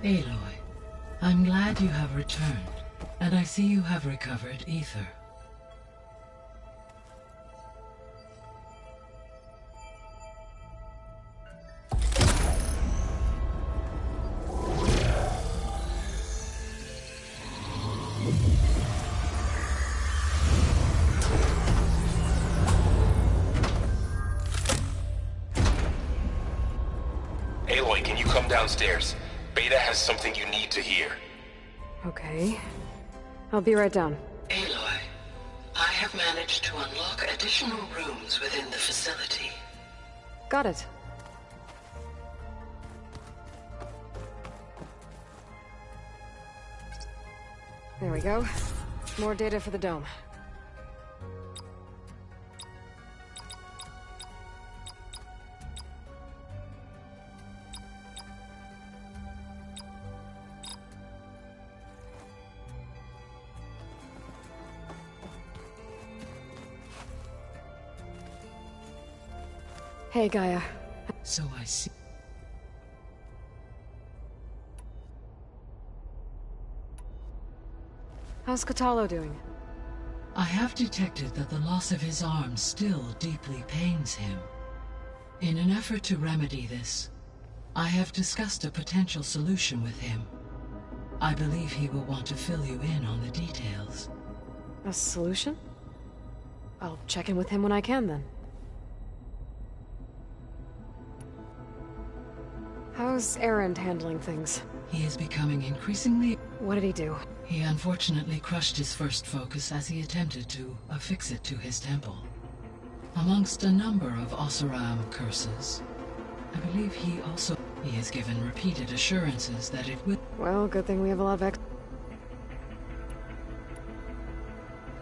Aloy, I'm glad you have returned, and I see you have recovered Ether. Aloy, can you come downstairs? Beta has something you need to hear. Okay. I'll be right down. Aloy, I have managed to unlock additional rooms within the facility. Got it. There we go. More data for the dome. Hey, Gaia. So I see. How's Kotallo doing? I have detected that the loss of his arm still deeply pains him. In an effort to remedy this, I have discussed a potential solution with him. I believe he will want to fill you in on the details. A solution? I'll check in with him when I can, then. How's Erend handling things? He is becoming increasingly... What did he do? He unfortunately crushed his first focus as he attempted to affix it to his temple. Amongst a number of Oseram curses, I believe he has given repeated assurances that it will... Well, good thing we have a lot of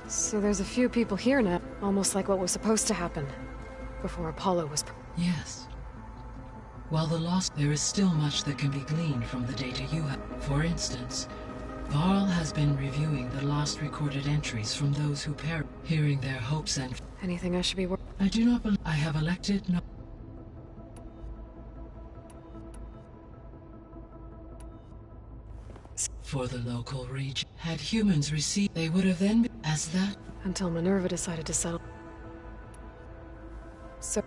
So there's a few people here now, almost like what was supposed to happen, before Apollo was... Yes. While there is still much that can be gleaned from the data you have. For instance, Varl has been reviewing the last recorded entries from those who perished, hearing their hopes and... Anything I should be I do not believe... I have elected no... For the local region. Had humans received... They would have then... As that... Until Minerva decided to settle. So,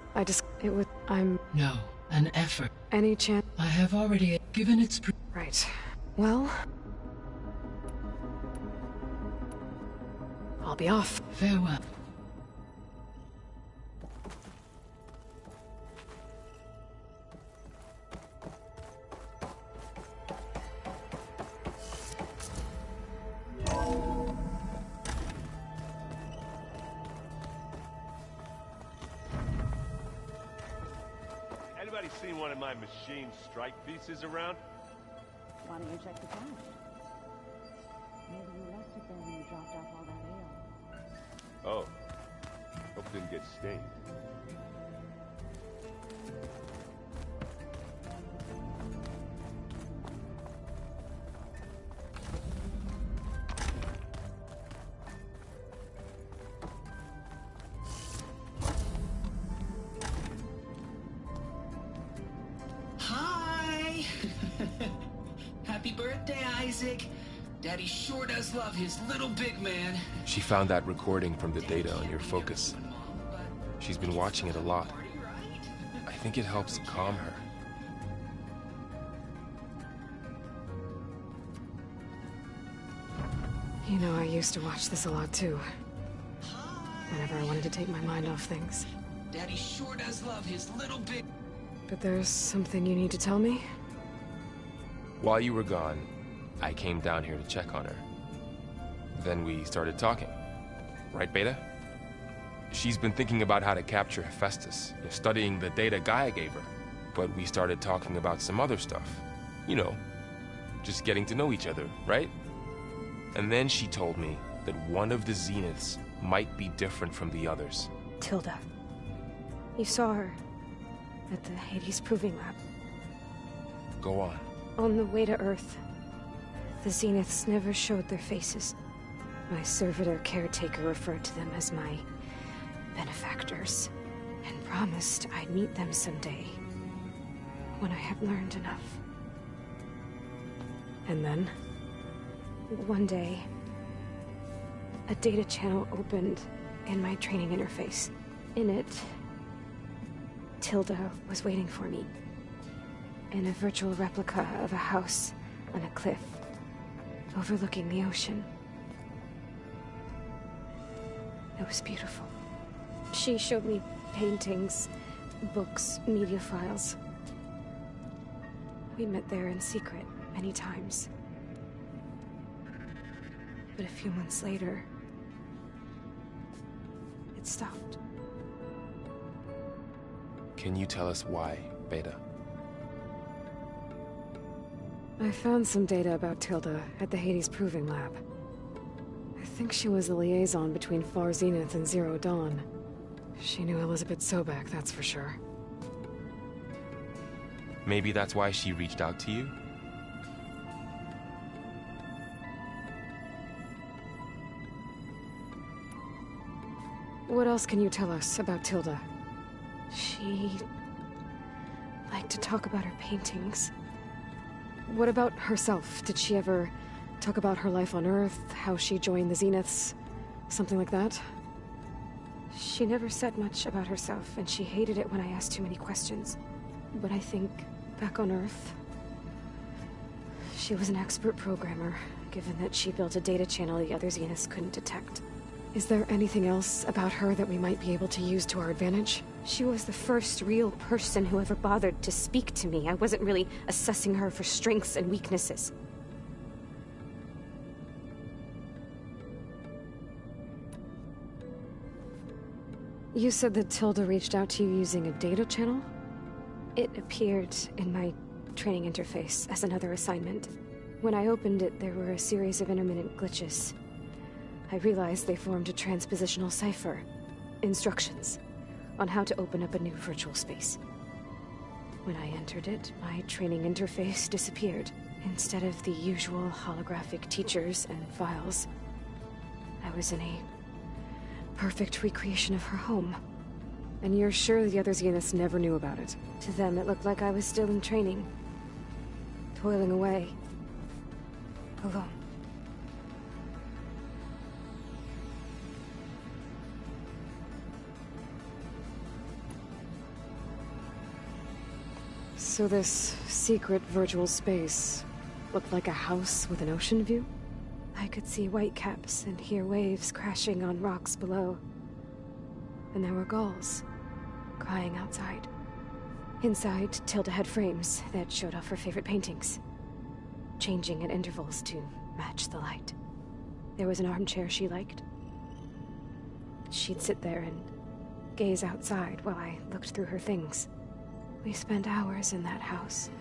No. An effort. Any chance... I have already given its... Right. Well... I'll be off. Farewell. Anybody seen one of my machine strike pieces around? Why don't you check the cache? Maybe you left it there when you dropped off all that ale. Oh. Hope it didn't get stained. Happy birthday, Isaac. Daddy sure does love his little big man. She found that recording from the data on your focus. She's been watching it a lot. I think it helps calm her. You know, I used to watch this a lot too. Whenever I wanted to take my mind off things. Daddy sure does love his little big... But there's something you need to tell me? While you were gone, I came down here to check on her. Then we started talking. Right, Beta? She's been thinking about how to capture Hephaestus, studying the data Gaia gave her. But we started talking about some other stuff. You know, just getting to know each other, right? And then she told me that one of the Zeniths might be different from the others. Tilda. You saw her at the Hades Proving Lab. Go on. On the way to Earth, the Zeniths never showed their faces. My servitor caretaker referred to them as my benefactors, and promised I'd meet them someday, when I had learned enough. And then? One day, a data channel opened in my training interface. In it, Tilda was waiting for me. In a virtual replica of a house on a cliff, overlooking the ocean. It was beautiful. She showed me paintings, books, media files. We met there in secret many times. But a few months later, it stopped. Can you tell us why, Beta? I found some data about Tilda at the Hades Proving Lab. I think she was a liaison between Far Zenith and Zero Dawn. She knew Elizabeth Sobek, that's for sure. Maybe that's why she reached out to you? What else can you tell us about Tilda? She liked to talk about her paintings. What about herself? Did she ever talk about her life on Earth, how she joined the Zeniths, something like that? She never said much about herself, and she hated it when I asked too many questions. But I think, back on Earth, she was an expert programmer, given that she built a data channel the other Zeniths couldn't detect. Is there anything else about her that we might be able to use to our advantage? She was the first real person who ever bothered to speak to me. I wasn't really assessing her for strengths and weaknesses. You said that Tilda reached out to you using a data channel? It appeared in my training interface as another assignment. When I opened it, there were a series of intermittent glitches. I realized they formed a transpositional cipher. Instructions on how to open up a new virtual space. When I entered it, my training interface disappeared. Instead of the usual holographic teachers and files, I was in a perfect recreation of her home. And you're sure the other Zeniths never knew about it? To them, it looked like I was still in training. Toiling away. Alone. So this secret virtual space looked like a house with an ocean view? I could see whitecaps and hear waves crashing on rocks below. And there were gulls crying outside. Inside, Tilda had frames that showed off her favorite paintings, changing at intervals to match the light. There was an armchair she liked. She'd sit there and gaze outside while I looked through her things. We spent hours in that house.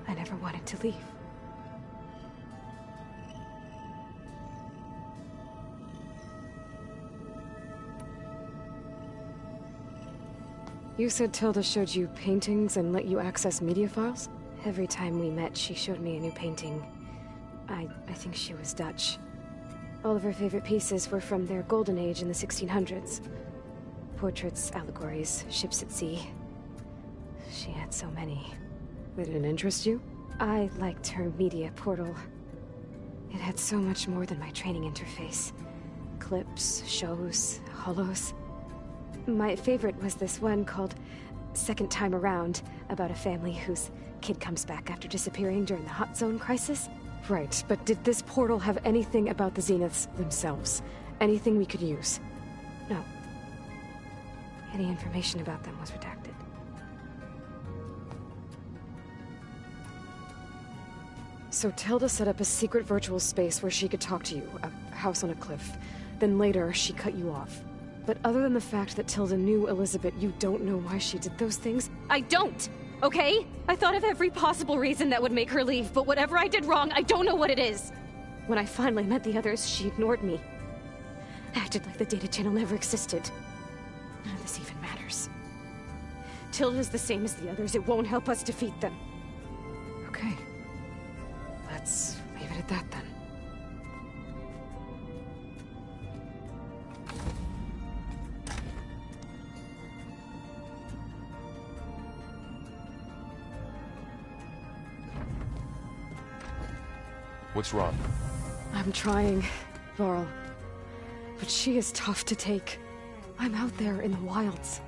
I never wanted to leave. You said Tilda showed you paintings and let you access media files? Every time we met, she showed me a new painting. I think she was Dutch. All of her favorite pieces were from their golden age in the 1600s. Portraits, allegories, ships at sea. She had so many. They didn't interest you? I liked her media portal. It had so much more than my training interface. Clips, shows, holos. My favorite was this one called Second Time Around, about a family whose kid comes back after disappearing during the Hot Zone crisis. Right, but did this portal have anything about the Zeniths themselves? Anything we could use? No. Any information about them was redacted. So Tilda set up a secret virtual space where she could talk to you, a house on a cliff. Then later, she cut you off. But other than the fact that Tilda knew Elizabeth, you don't know why she did those things? I don't! Okay? I thought of every possible reason that would make her leave, but whatever I did wrong, I don't know what it is! When I finally met the others, she ignored me. Acted like the data channel never existed. None of this even matters. Tilda's the same as the others. It won't help us defeat them. Okay. Let's leave it at that, then. What's wrong? I'm trying, Varl. But she is tough to take. I'm out there in the wilds,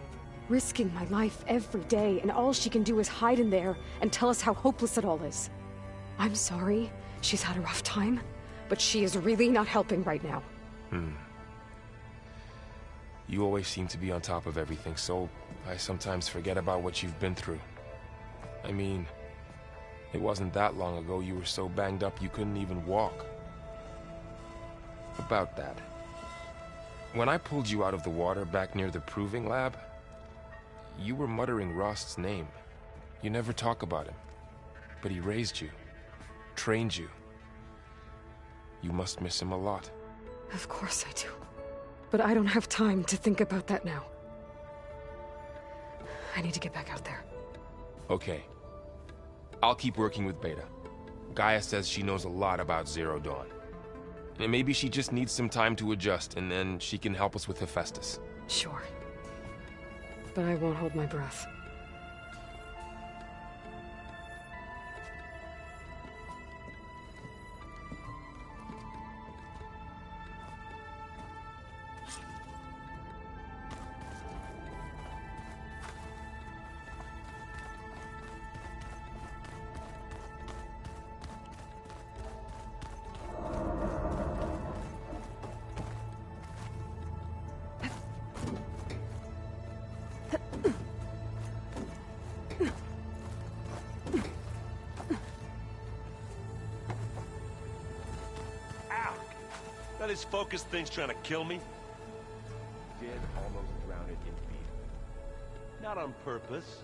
risking my life every day, and all she can do is hide in there and tell us how hopeless it all is. I'm sorry she's had a rough time, but she is really not helping right now. You always seem to be on top of everything, so I sometimes forget about what you've been through. I mean, it wasn't that long ago you were so banged up you couldn't even walk. About that. When I pulled you out of the water back near the proving lab, you were muttering Rost's name. You never talk about him. But he raised you, trained you. You must miss him a lot. Of course I do. But I don't have time to think about that now. I need to get back out there. Okay. I'll keep working with Beta. Gaia says she knows a lot about Zero Dawn. And maybe she just needs some time to adjust, and then she can help us with Hephaestus. Sure. But I won't hold my breath. this focus thing's trying to kill me? Did almost drown it in feet. Not on purpose.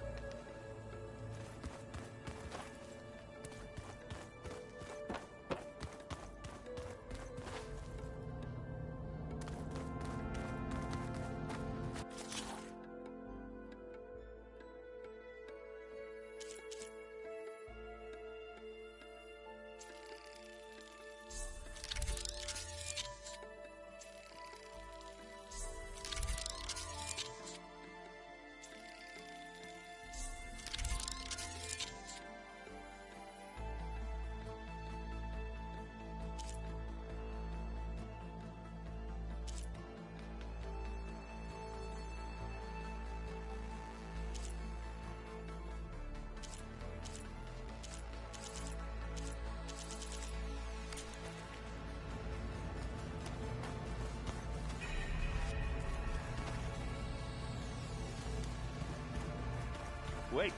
Wait,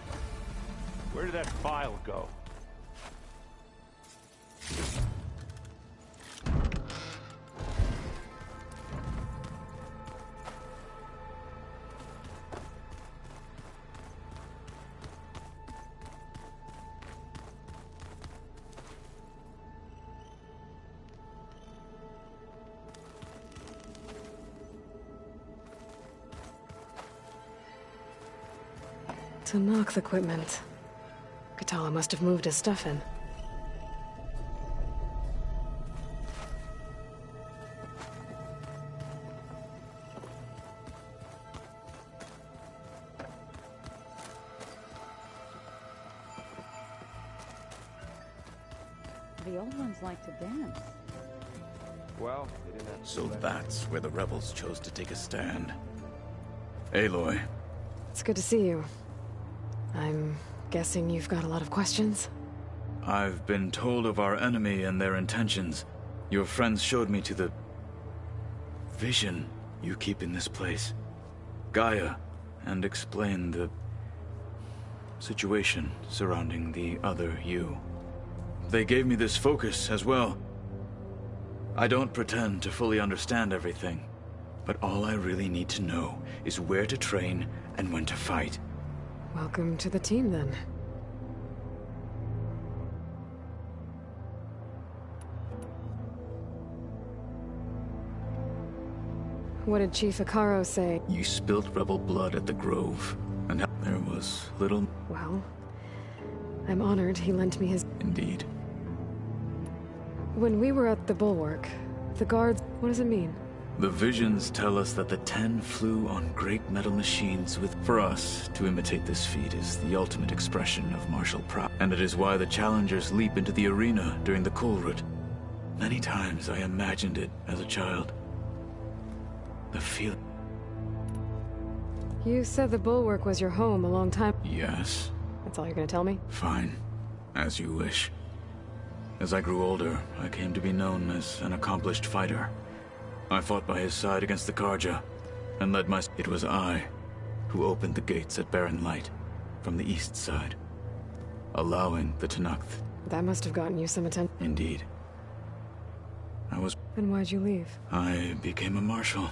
where did that file go? To knock the equipment. Katala must have moved his stuff in. The old ones like to dance. Well, they didn't have to So do that. that's where the rebels chose to take a stand. Aloy. It's good to see you. I'm guessing you've got a lot of questions? I've been told of our enemy and their intentions. Your friends showed me to the vision you keep in this place, Gaia, and explained the situation surrounding the other you. They gave me this focus as well. I don't pretend to fully understand everything, but all I really need to know is where to train and when to fight. Welcome to the team, then. What did Chief Hikaru say? You spilled rebel blood at the Grove, and there was little... Well, I'm honored he lent me his... Indeed. When we were at the Bulwark, the guards... What does it mean? The visions tell us that the 10 flew on great metal machines with... For us, to imitate this feat is the ultimate expression of martial prowess. And it is why the challengers leap into the arena during the Kulrut. Many times I imagined it as a child. The feeling... You said the Bulwark was your home a long time... Yes. That's all you're gonna tell me? Fine. As you wish. As I grew older, I came to be known as an accomplished fighter. I fought by his side against the Karja, and led my... It was I who opened the gates at Barren Light, from the east side, allowing the Tenakth. That must have gotten you some attention. Indeed. I was... Then why'd you leave? I became a marshal.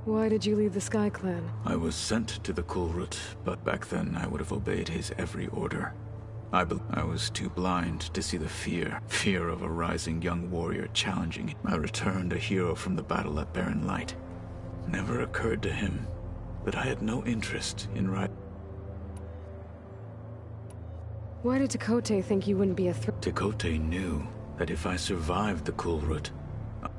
Why did you leave the Sky Clan? I was sent to the Kulrut, but back then I would have obeyed his every order. I was too blind to see the fear of a rising young warrior challenging him. I returned a hero from the battle at Barren Light. Never occurred to him that I had no interest in riding. Why did Tekote think you wouldn't be a threat? Tekote knew that if I survived the Kulrut,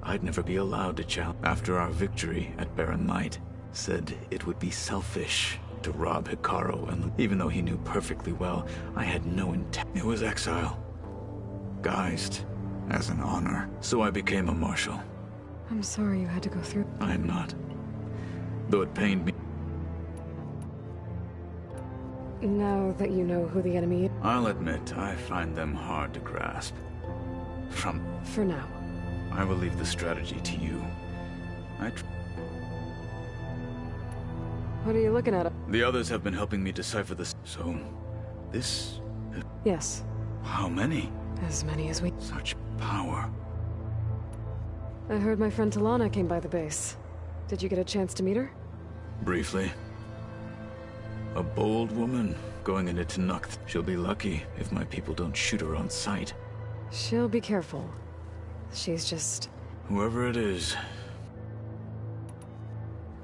I'd never be allowed to challenge. After our victory at Barren Light, said it would be selfish to rob Hikaru, and even though he knew perfectly well, I had no intent. It was exile, guised as an honor. So I became a marshal. I'm sorry you had to go through. I am not. Though it pained me. Now that you know who the enemy is... I'll admit, I find them hard to grasp. For now. I will leave the strategy to you. What are you looking at? The others have been helping me decipher this. So, this... Yes. How many? As many as we... Such power. I heard my friend Talana came by the base. Did you get a chance to meet her? Briefly. A bold woman going into Tenukth. She'll be lucky if my people don't shoot her on sight. She'll be careful. She's just... Whoever it is.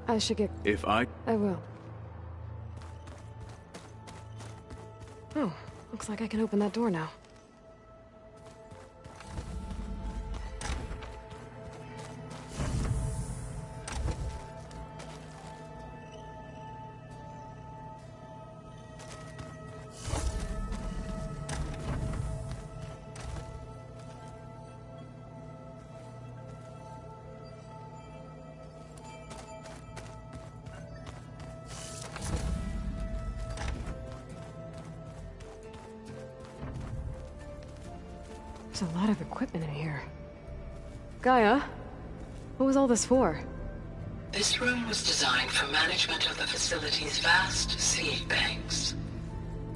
I should get... If I will. Oh, looks like I can open that door now. There's a lot of equipment in here. Gaia, what was all this for? This room was designed for management of the facility's vast seed banks.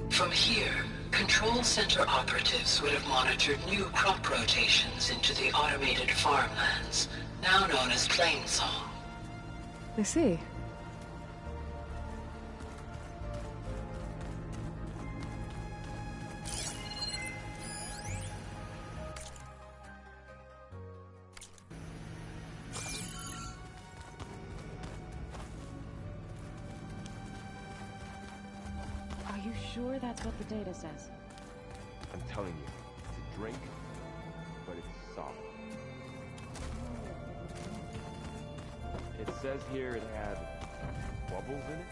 From here, control center operatives would have monitored new crop rotations into the automated farmlands, now known as Plainsong. I see. Are you sure that's what the data says? I'm telling you, it's a drink, but it's solid. It says here it had bubbles in it?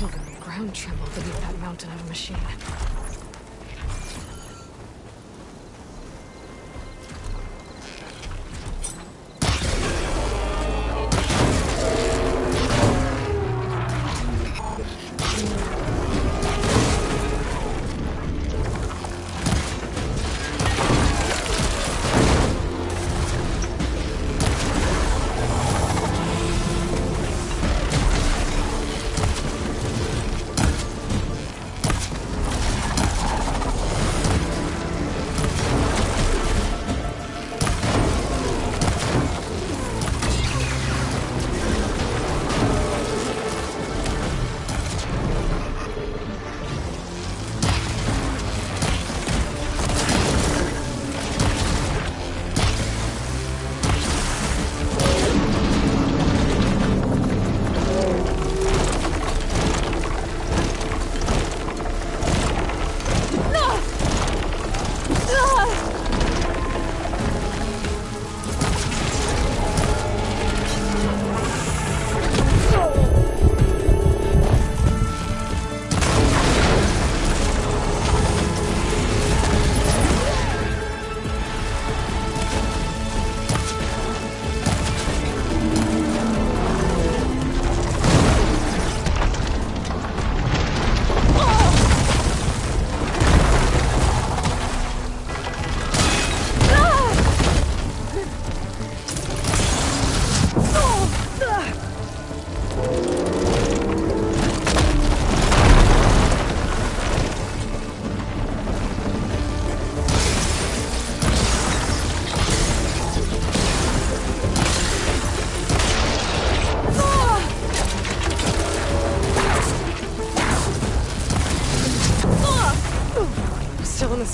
feel the ground tremble beneath that mountain of a machine.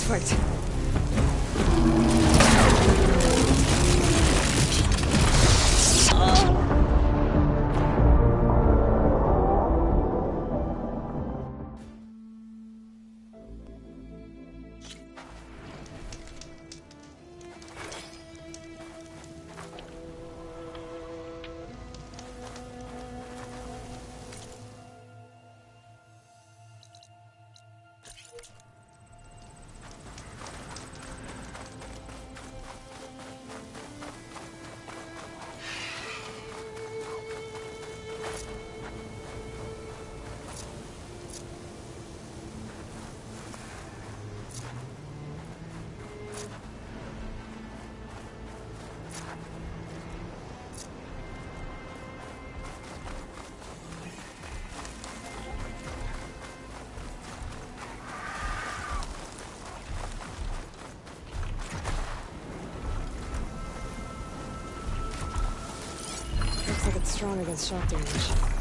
Perfect. Looks like it's strong against shock damage.